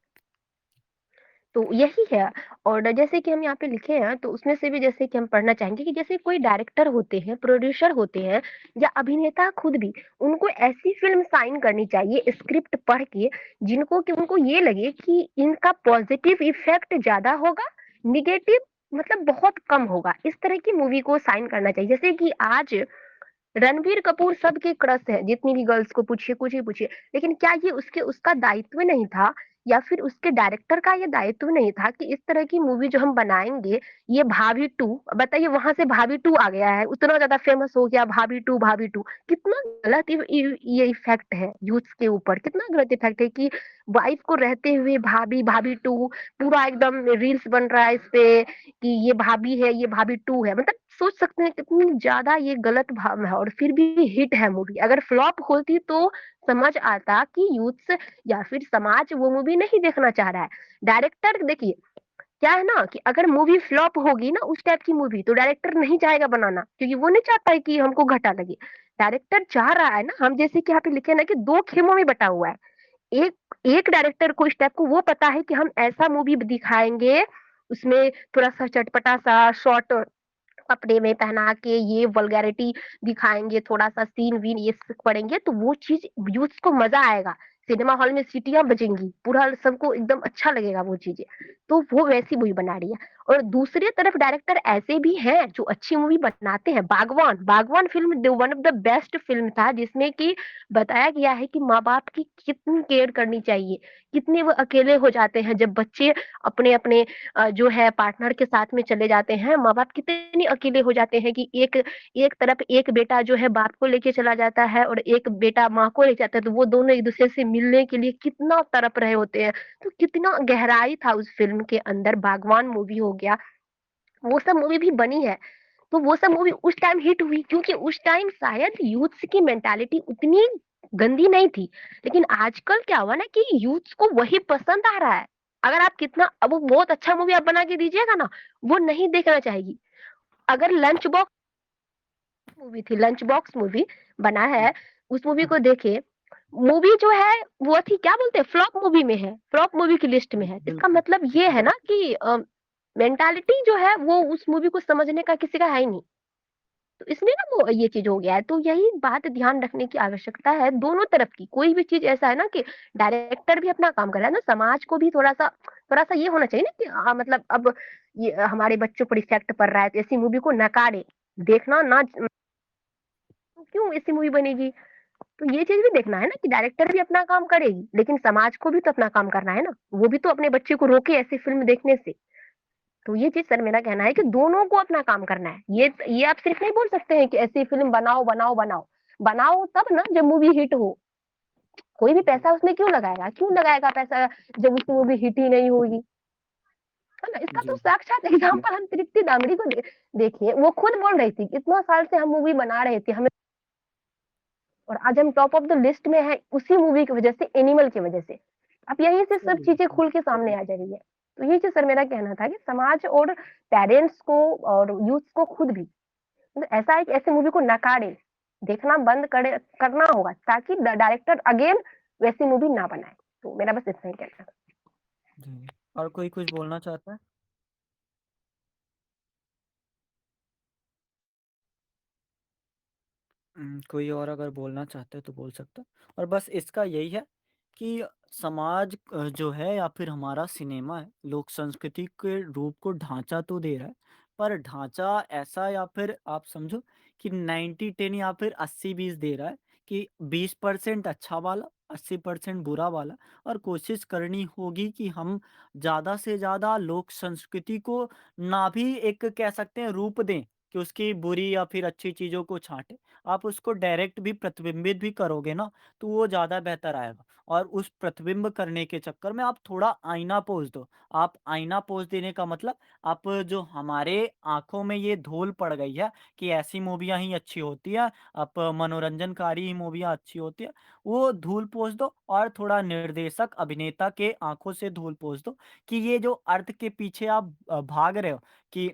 तो यही है और जैसे कि हम यहाँ पे लिखे हैं तो उसमें से भी जैसे कि हम पढ़ना चाहेंगे कि जैसे कोई डायरेक्टर होते हैं, प्रोड्यूसर होते हैं या अभिनेता खुद भी, उनको ऐसी फ़िल्म साइन करनी चाहिए स्क्रिप्ट पढ़ के जिनको कि उनको ये लगे कि इनका पॉज़िटिव इफ़ेक्ट ज़्यादा होगा, नेगेटिव मतलब बहुत कम होगा। इस तरह की मूवी को साइन करना चाहिए। जैसे कि आज रणबीर कपूर सबके क्रश है, जितनी भी गर्ल्स को पूछिए, कुछ भी पूछिए। लेकिन क्या ये उसका दायित्व नहीं था या फिर उसके डायरेक्टर का ये दायित्व नहीं था कि इस तरह की मूवी जो हम बनाएँगे, ये भाभी 2 बताइए वहाँ से भाभी 2 आ गया है, उतना ज़्यादा फेमस हो गया भाभी 2 भाभी 2 कितना गलत ये इफ़ेक्ट है यूथ्स के ऊपर, कितना गलत इफ़ेक्ट है कि वाइफ को रहते हुए भाभी, भाभी 2 पूरा एकदम रील्स बन रहा है इस पे कि ये भाभी है, ये भाभी 2 है। मतलब सोच सकते हैं कितनी ज़्यादा ये गलत भाव है और फिर भी हिट है मूवी। अगर फ्लॉप होती तो समझ आता कि यूथ्स या फिर समाज वो मूवी नहीं देखना चाह रहा है। डायरेक्टर देखिए, क्या है ना कि अगर मूवी फ्लॉप होगी ना उस टाइप की मूवी तो डायरेक्टर नहीं चाहेगा बनाना क्योंकि वो नहीं चाहता है कि हमको घाटा लगे। डायरेक्टर चाह रहा है ना हम जैसे कि यहाँ पे लिखे ना कि 2 खेमों में बँटा हुआ है। एक एक डायरेक्टर को इस टाइप को वो पता है कि हम ऐसा मूवी दिखाएँगे, उसमें थोड़ा-सा चटपटा-सा शॉर्ट कपड़े में पहना के ये वल्गैरिटी दिखाएँगे, थोड़ा-सा सीन-वीन ये सब पड़ेंगे तो वो चीज़ यूथ्स को मज़ा आएगा। सिनेमा हॉल में सीटियाँ बजेंगी, पूरा सबको एकदम अच्छा लगेगा वो चीज़ें। तो वो वैसी मूवी बना रही है और दूसरी तरफ डायरेक्टर ऐसे भी हैं जो अच्छी मूवी बनाते हैं। बागवान, बागवान film the one of the best film था जिसमें कि बताया गया है कि माँ-बाप की कितनी केयर करनी चाहिए, कितने वो अकेले हो जाते हैं जब बच्चे अपने-अपने जो है पार्टनर के साथ में चले जाते हैं, माँ-बाप कितने अकेले हो जाते हैं कि एक एक तरफ एक बेटा जो है बाप को लेके चला जाता है और एक बेटा माँ को ले जाता है, तो वो दोनों एक-दूसरे से मिलने के लिए कितना तड़प रहे होते हैं। तो कितना गहराई था उस फ़िल्म के अंदर, बागवान मूवी हो गया, वो सब मूवी भी बनी है। तो वो सब मूवी उस टाइम हिट हुई क्योंकि उस टाइम शायद यूथ्स की मेंटालिटी उतनी गंदी नहीं थी। लेकिन आजकल क्या हुआ ना कि यूथ्स को वही पसंद आ रहा है। अगर आप कितना अब वो बहुत अच्छा मूवी आप बना के दीजिएगा ना, वो नहीं देखना चाहेगी। अगर लंच बॉक्स मूवी थी, लंच बॉक्स मूवी बना है, उस मूवी को देखिए, मूवी जो है वो थी क्या बोलते हैं फ्लॉप मूवी में है, फ्लॉप मूवी की लिस्ट में है। इसका बिल्कुल। मतलब ये है ना कि मेंटालिटी जो है वो उस मूवी को समझने का किसी का है ही नहीं। तो इसलिए ना वो ये चीज़ हो गया है। तो यही बात ध्यान रखने की आवश्यकता है दोनों तरफ की। कोई भी चीज़ ऐसा है ना कि डायरेक्टर भी अपना काम कर रहा है ना, समाज को भी थोड़ा-सा ये होना चाहिए ना कि मतलब अब ये हमारे बच्चों पर इफ़ेक्ट पड़ रहा है तो ऐसी मूवी को नकारे। देखना ना क्यों ऐसी मूवी बनेगी? तो ये चीज़ भी देखना है ना कि डायरेक्टर भी अपना काम करेगी, लेकिन समाज को भी तो अपना काम करना है ना। वो भी तो अपने बच्चे को रोके ऐसी फ़िल्म देखने से। तो ये चीज़ सर मेरा कहना है कि दोनों को अपना काम करना है। ये आप सिर्फ़ नहीं बोल सकते हैं कि ऐसी फ़िल्म बनाओ, बनाओ, बनाओ। बनाओ तब ना जब मूवी हिट हो। कोई भी पैसा उसमें क्यों लगाएगा? क्यों लगाएगा पैसा जब उसकी मूवी हिट ही नहीं होगी? है ना? इसका तो जी, साक्षात एग्ज़ाम्पल हम तृप्ति दामड़ी को देखिए, वो खुद बोल रही थी, इतना साल से हम मूवी बना रहे थे, हमें और आज हम टॉप ऑफ द लिस्ट में हैं उसी मूवी की वज़ह से, एनिमल की वज़ह से। अब यहीं से सब चीज़ें बिल्कुल। खुल के सामने आ जा रही है। तो ये चीज़ सर मेरा कहना था कि समाज और पेरेंट्स को और यूथ्स को खुद भी मतलब ऐसा है कि ऐसी मूवी को नकारे, देखना बंद करे करना होगा ताकि ड डायरेक्टर अगेन वैसी मूवी ना बनाए। तो मेरा बस इतना ही कहना था। जी, और कोई कुछ बोलना चाहता है? कोई और अगर बोलना चाहता है तो बोल सकता है। और बस इसका यही है कि समाज जो है या फिर हमारा सिनेमा है, लोक संस्कृति के रूप को ढाँचा तो दे रहा है, पर ढाँचा ऐसा या फिर आप समझो कि 90-10 या फिर 80-20 दे रहा है कि 20% अच्छा वाला, 80% बुरा वाला और कोशिश करनी होगी कि हम ज़्यादा से ज़्यादा लोक संस्कृति को ना भी एक कह सकते हैं रूप दें कि उसकी बुरी या फिर अच्छी चीज़ों को छाँटें। आप उसको डायरेक्ट भी प्रतिबिंबित भी करोगे ना, तो वो ज़्यादा बेहतर आएगा। और उस प्रतिबिंब करने के चक्कर में आप थोड़ा आईना पोज़ दो। आप आईना पोज़ देने का मतलब आप जो हमारे आँखों में ये धूल पड़ गई है कि ऐसी मूवियाँ ही अच्छी होती हैं, आप मनोरंजनकारी ही मूवियाँ अच्छी होती हैं, वो धूल पोंछ दो और थोड़ा निर्देशक, अभिनेता के आँखों से धूल पोंछ दो कि ये जो अर्थ के पीछे आप भाग रहे हो कि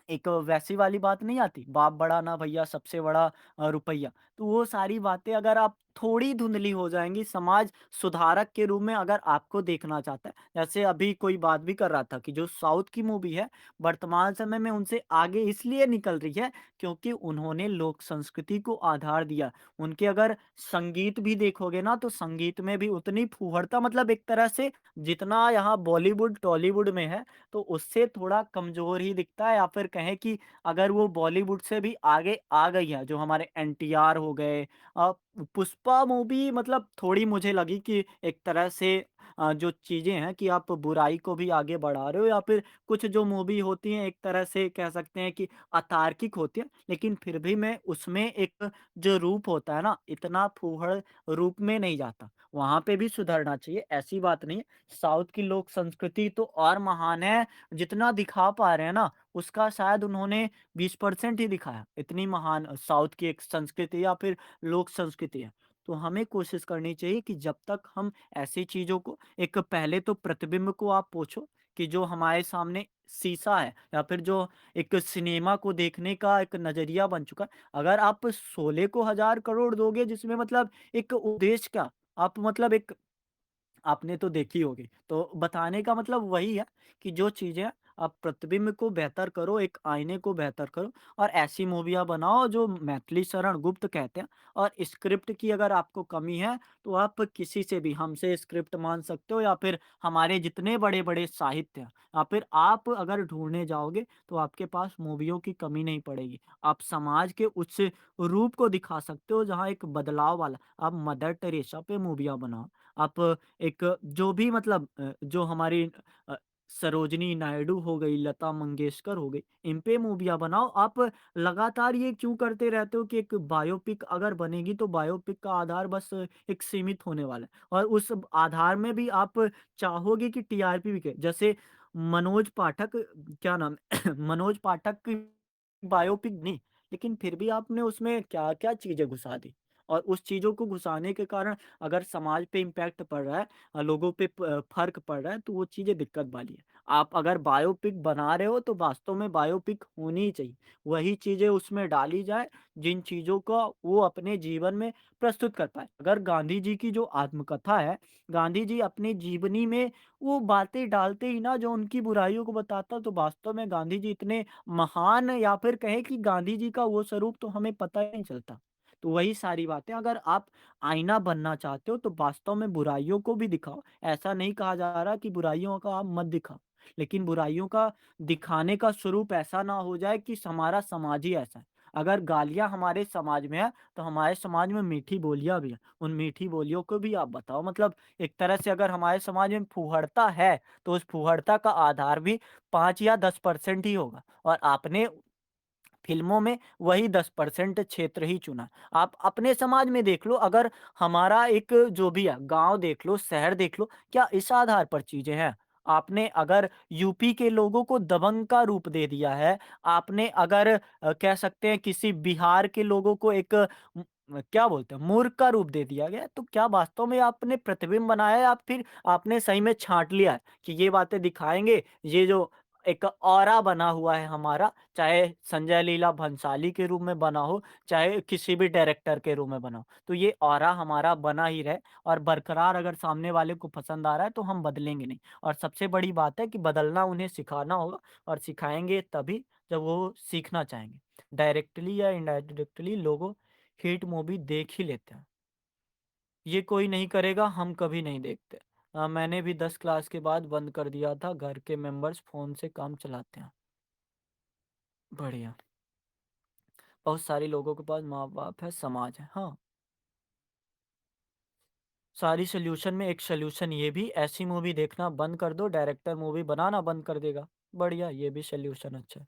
एक वैसी वाली बात नहीं आती, बाप बड़ा ना भैया सबसे बड़ा रुपैया। तो वो सारी बातें अगर आप थोड़ी धुंधली हो जाएँगी, समाज सुधारक के रूप में अगर आपको देखना चाहता है। जैसे अभी कोई बात भी कर रहा था कि जो साउथ की मूवी है, वर्तमान समय में उनसे आगे इसलिए निकल रही है क्योंकि उन्होंने लोक संस्कृति को आधार दिया। उनके अगर संगीत भी देखोगे ना, तो संगीत में भी उतनी फूहड़ता, मतलब एक तरह से जितना यहाँ बॉलीवुड, टॉलीवुड में है, तो उससे थोड़ा कमज़ोर ही दिखता है, या फिर कहें कि अगर वो बॉलीवुड से भी आगे आ गई है, जो हमारे एनटीआर हो गए, अ, पुष्पा मूवी मतलब थोड़ी मुझे लगी कि एक तरह से जो चीज़ें हैं कि आप बुराई को भी आगे बढ़ा रहे हो, या फिर कुछ जो मूवी होती हैं एक तरह से कह सकते हैं कि अतार्किक होती है, लेकिन फिर भी मैं उसमें एक जो रूप होता है ना, इतना फूहड़ रूप में नहीं जाता। वहाँ पे भी सुधरना चाहिए, ऐसी बात नहीं है। साउथ की लोक संस्कृति तो और महान है, जितना दिखा पा रहे हैं ना, उसका शायद उन्होंने 20% ही दिखाया। इतनी महान साउथ की एक संस्कृति या फिर लोक संस्कृति है। तो हमें कोशिश करनी चाहिए कि जब तक हम ऐसी चीज़ों को एक, पहले तो प्रतिबिंब को आप पोछो कि जो हमारे सामने शीशा है, या फिर जो एक सिनेमा को देखने का एक नज़रिया बन चुका है। अगर आप शोले को हज़ार करोड़ दोगे जिसमें मतलब एक उद्देश्य क्या? आप मतलब एक, आपने तो देखी होगी। तो बताने का मतलब वही है कि जो चीज़ें आप प्रतिबिंब को बेहतर करो, एक आईने को बेहतर करो, और ऐसी मूवियाँ बनाओ जो मैथिली शरण गुप्त कहते हैं। और स्क्रिप्ट की अगर आपको कमी है, तो आप किसी से भी, हमसे स्क्रिप्ट माँग सकते हो, या फिर हमारे जितने बड़े-बड़े साहित्य हैं, या फिर आप अगर ढूँढने जाओगे, तो आपके पास मूवियों की कमी नहीं पड़ेगी। आप समाज के उस रूप को दिखा सकते हो जहाँ एक बदलाव वाला, आप मदर टेरेसा पे मूवियाँ बनाओ। आप एक जो भी मतलब जो हमारी अ, सरोजिनी नायडू हो गई, लता मंगेशकर हो गई, इन पे मूवियाँ बनाओ। आप लगातार ये क्यों करते रहते हो कि एक बायोपिक अगर बनेगी तो बायोपिक का आधार बस एक सीमित होने वाला है, और उस आधार में भी आप चाहोगे कि टीआरपी बिके। जैसे मनोज पाठक, क्या नाम है? मनोज पाठक की बायोपिक नहीं, लेकिन फिर भी आपने उसमें क्या-क्या चीज़ें घुसा दी, और उस चीज़ों को घुसाने के कारण अगर समाज पे इम्पैक्ट पड़ रहा है, लोगों पे फ़र्क पड़ रहा है, तो वो चीज़ें दिक्कत वाली है। आप अगर बायोपिक बना रहे हो तो वास्तव में बायोपिक होनी ही चाहिए। वही चीज़ें उसमें डाली जाए जिन चीज़ों का वो अपने जीवन में प्रस्तुत कर पाएँ। अगर गांधी जी की जो आत्मकथा है, गांधी जी अपनी जीवनी में वो बातें डालते ही ना जो उनकी बुराइयों को बताता, तो वास्तव में गांधी जी इतने महान, या फिर कहें कि गांधी जी का वो स्वरूप तो हमें पता ही नहीं चलता। तो वही सारी बातें, अगर आप आईना बनना चाहते हो तो वास्तव में बुराइयों को भी दिखाओ। ऐसा नहीं कहा जा रहा कि बुराइयों का आप मत दिखाओ, लेकिन बुराइयों का दिखाने का स्वरूप ऐसा ना हो जाए कि हमारा समाज ही ऐसा है। अगर गालियाँ हमारे समाज में है, तो हमारे समाज में मीठी बोलियाँ भी हैं। उन मीठी बोलियों को भी आप बताओ, मतलब एक तरह से अगर हमारे समाज में फूहड़ता है, तो उस फूहड़ता का आधार भी 5 या 10% ही होगा, और आपने फ़िल्मों में वही 10% क्षेत्र ही चुना। आप अपने समाज में देख लो, अगर हमारा एक जो भी है, गाँव देख लो, शहर देख लो, क्या इस आधार पर चीज़ें हैं? आपने अगर यूपी के लोगों को दबंग का रूप दे दिया है, आपने अगर कह सकते हैं किसी बिहार के लोगों को एक क्या बोलते हैं, मूर्ख का रूप दे दिया गया है, तो क्या वास्तव में आपने प्रतिबिंब बनाया है, या फिर आपने सही में छाँट लिया है कि ये बातें दिखाएँगे, ये जो एक ऑरा बना हुआ है हमारा, चाहे संजय लीला भंसाली के रूप में बना हो, चाहे किसी भी डायरेक्टर के रूप में बना हो। तो ये ऑरा हमारा बना ही रहे, और बरकरार अगर सामने वाले को पसंद आ रहा है तो हम बदलेंगे नहीं। और सबसे बड़ी बात है कि बदलना उन्हें सिखाना होगा, और सिखाएँगे तभी जब वो सीखना चाहेंगे। डायरेक्टली या इनडायरेक्टली लोगों हिट मूवी देख ही लेते हैं। ये कोई नहीं करेगा, हम कभी नहीं देखते। मैंने भी 10 क्लास के बाद बंद कर दिया था, घर के मेंबर्स फ़ोन से काम चलाते हैं। बढ़िया। बहुत सारे लोगों के पास माँ-बाप है, समाज है। हाँ, सारी सॉल्यूशन में एक सॉल्यूशन ये भी, ऐसी मूवी देखना बंद कर दो, डायरेक्टर मूवी बनाना बंद कर देगा। बढ़िया, ये भी सॉल्यूशन अच्छा है।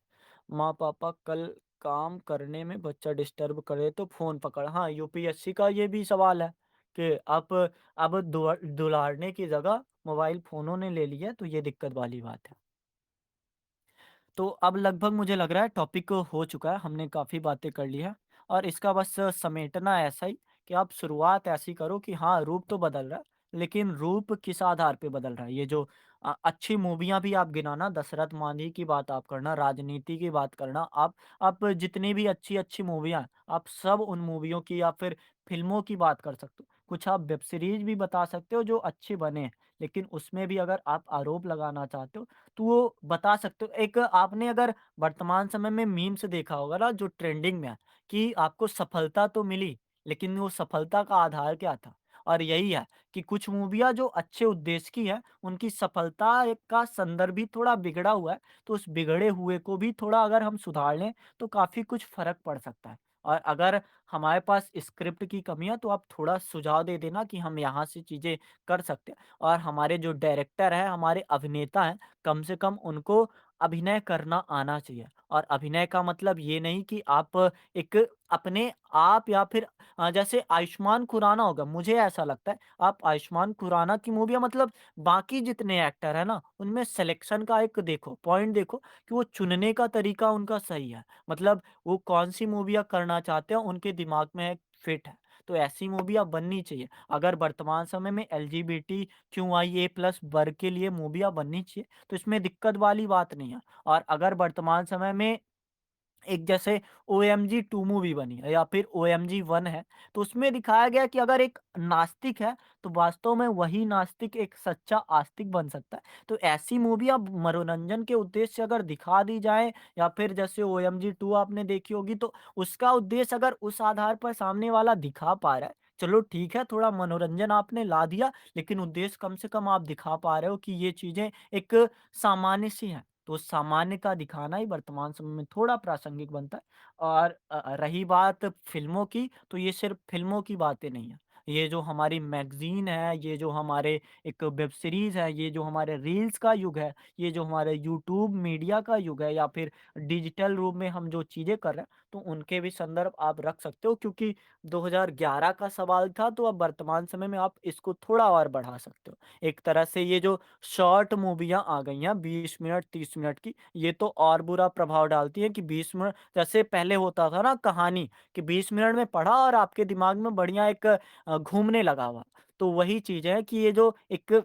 माँ-पापा कल काम करने में बच्चा डिस्टर्ब करे तो फ़ोन पकड़, हाँ, यूपीएससी का ये भी सवाल है कि आप अब दुलारने की जगह मोबाइल फ़ोनों ने ले लिया है, तो ये दिक्कत वाली बात है। तो अब लगभग मुझे लग रहा है टॉपिक हो चुका है, हमने काफ़ी बातें कर ली हैं, और इसका बस समेटना ऐसा ही कि आप शुरुआत ऐसी करो कि हाँ, रूप तो बदल रहा है, लेकिन रूप किस आधार पे बदल रहा है? ये जो अच्छी मूवियाँ भी आप गिनाना, दशरथ मांझी की बात आप करना, राजनीति की बात करना, आप जितनी भी अच्छी-अच्छी मूवियाँ हैं, आप सब उन मूवियों की या फिर फ़िल्मों की बात कर सकते हो। कुछ आप वेब सीरीज़ भी बता सकते हो जो अच्छे बने हैं, लेकिन उसमें भी अगर आप आरोप लगाना चाहते हो, तो वो बता सकते हो। एक आपने अगर वर्तमान समय में मीम्स देखा होगा ना जो ट्रेंडिंग में है, कि आपको सफलता तो मिली, लेकिन वो सफलता का आधार क्या था? और यही है कि कुछ मूवियाँ जो अच्छे उद्देश्य की है, उनकी सफलता का संदर्भ भी थोड़ा बिगड़ा हुआ है, तो उस बिगड़े हुए को भी थोड़ा अगर हम सुधार लें, तो काफ़ी कुछ फ़र्क पड़ सकता है। और अगर हमारे पास स्क्रिप्ट की कमी है, तो आप थोड़ा सुझाव दे देना कि हम यहाँ से चीज़ें कर सकते हैं। और हमारे जो डायरेक्टर हैं, हमारे अभिनेता हैं, कम से कम उनको अभिनय करना आना चाहिए। और अभिनय का मतलब ये नहीं कि आप एक अपने आप या फिर जैसे आयुष्मान खुराना हो गया, मुझे ऐसा लगता है, आप आयुष्मान खुराना की मूवियाँ मतलब बाकी जितने एक्टर हैं ना, उनमें सिलेक्शन का एक देखो, पॉइंट देखो कि वो चुनने का तरीका उनका सही है। मतलब वो कौन-सी मूवियाँ करना चाहते हैं, उनके दिमाग में फिट है। तो ऐसी मूवियाँ बननी चाहिए। अगर वर्तमान समय में एलजीबीटीक्यूआईए+ वर्ग के लिए मूवियाँ बननी चाहिए, तो इसमें दिक्कत वाली बात नहीं है। और अगर वर्तमान समय में एक जैसे ओएमजी 2 मूवी बनी है या फिर ओएमजी 1 है, तो उसमें दिखाया गया कि अगर एक नास्तिक है, तो वास्तव में वही नास्तिक एक सच्चा आस्तिक बन सकता है। तो ऐसी मूवी अब मनोरंजन के उद्देश्य से अगर दिखा दी जाए या फिर जैसे ओएमजी 2 आपने देखी होगी, तो उसका उद्देश्य अगर उस आधार पर सामने वाला दिखा पा रहा है, चलो ठीक है, थोड़ा मनोरंजन आपने ला दिया, लेकिन उद्देश्य कम से कम आप दिखा पा रहे हो कि ये चीज़ें एक सामान्य सी हैं। तो सामान्य का दिखाना ही वर्तमान समय में थोड़ा प्रासंगिक बनता है। और रही बात फ़िल्मों की, तो ये सिर्फ़ फ़िल्मों की बातें नहीं है। ये जो हमारी मैगज़ीन है, ये जो हमारे एक वेब सीरीज़ है, ये जो हमारे रील्स का युग है, ये जो हमारे यूट्यूब मीडिया का युग है या फिर डिजिटल रूप में हम जो चीज़ें कर रहे हैं, तो उनके भी संदर्भ आप रख सकते हो, क्योंकि 2011 का सवाल था, तो अब वर्तमान समय में आप इसको थोड़ा और बढ़ा सकते हो। एक तरह से ये जो शॉर्ट मूवियाँ आ गई हैं 20 मिनट, 30 मिनट की, ये तो और बुरा प्रभाव डालती हैं कि 20 मिनट जैसे पहले होता था ना कहानी, कि 20 मिनट में पढ़ा और आपके दिमाग में बढ़िया एक घूमने लगा हुआ। तो वही चीज़ है कि ये जो एक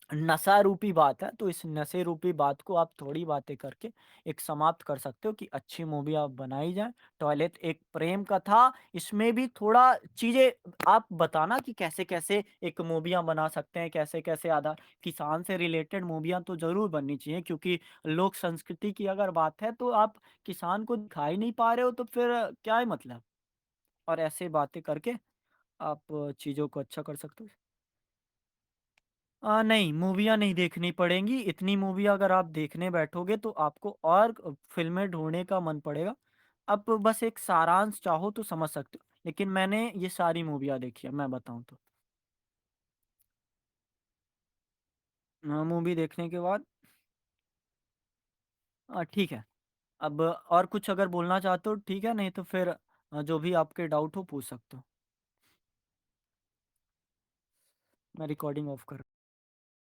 नशा रूपी बात है, तो इस नशे रूपी बात को आप थोड़ी बातें करके एक समाप्त कर सकते हो कि अच्छी मूवी आप बनाई जाए। टॉयलेट एक प्रेम कथा, इसमें भी थोड़ा चीज़ें आप बताना कि कैसे-कैसे एक मूवियाँ बना सकते हैं, कैसे-कैसे आधा किसान से रिलेटेड मूवियाँ तो ज़रूर बननी चाहिए, क्योंकि लोक संस्कृति की अगर बात है, तो आप किसान को दिखा ही नहीं पा रहे हो, तो फिर क्या है मतलब? और ऐसे बातें करके आप चीज़ों को अच्छा कर सकते हो। नहीं, मूवियाँ नहीं देखनी पड़ेंगी। इतनी मूवी अगर आप देखने बैठोगे तो आपको और फ़िल्में ढूँढने का मन पड़ेगा। आप बस एक सारांश चाहो तो समझ सकते हो। लेकिन मैंने ये सारी मूवियाँ देखी है, मैं बताऊँ तो। मूवी देखने के बाद ठीक है। अब और कुछ अगर बोलना चाहते हो ठीक है, नहीं तो फिर जो भी आपके डाउट हो पूछ सकते हो। मैं रिकॉर्डिंग ऑफ कर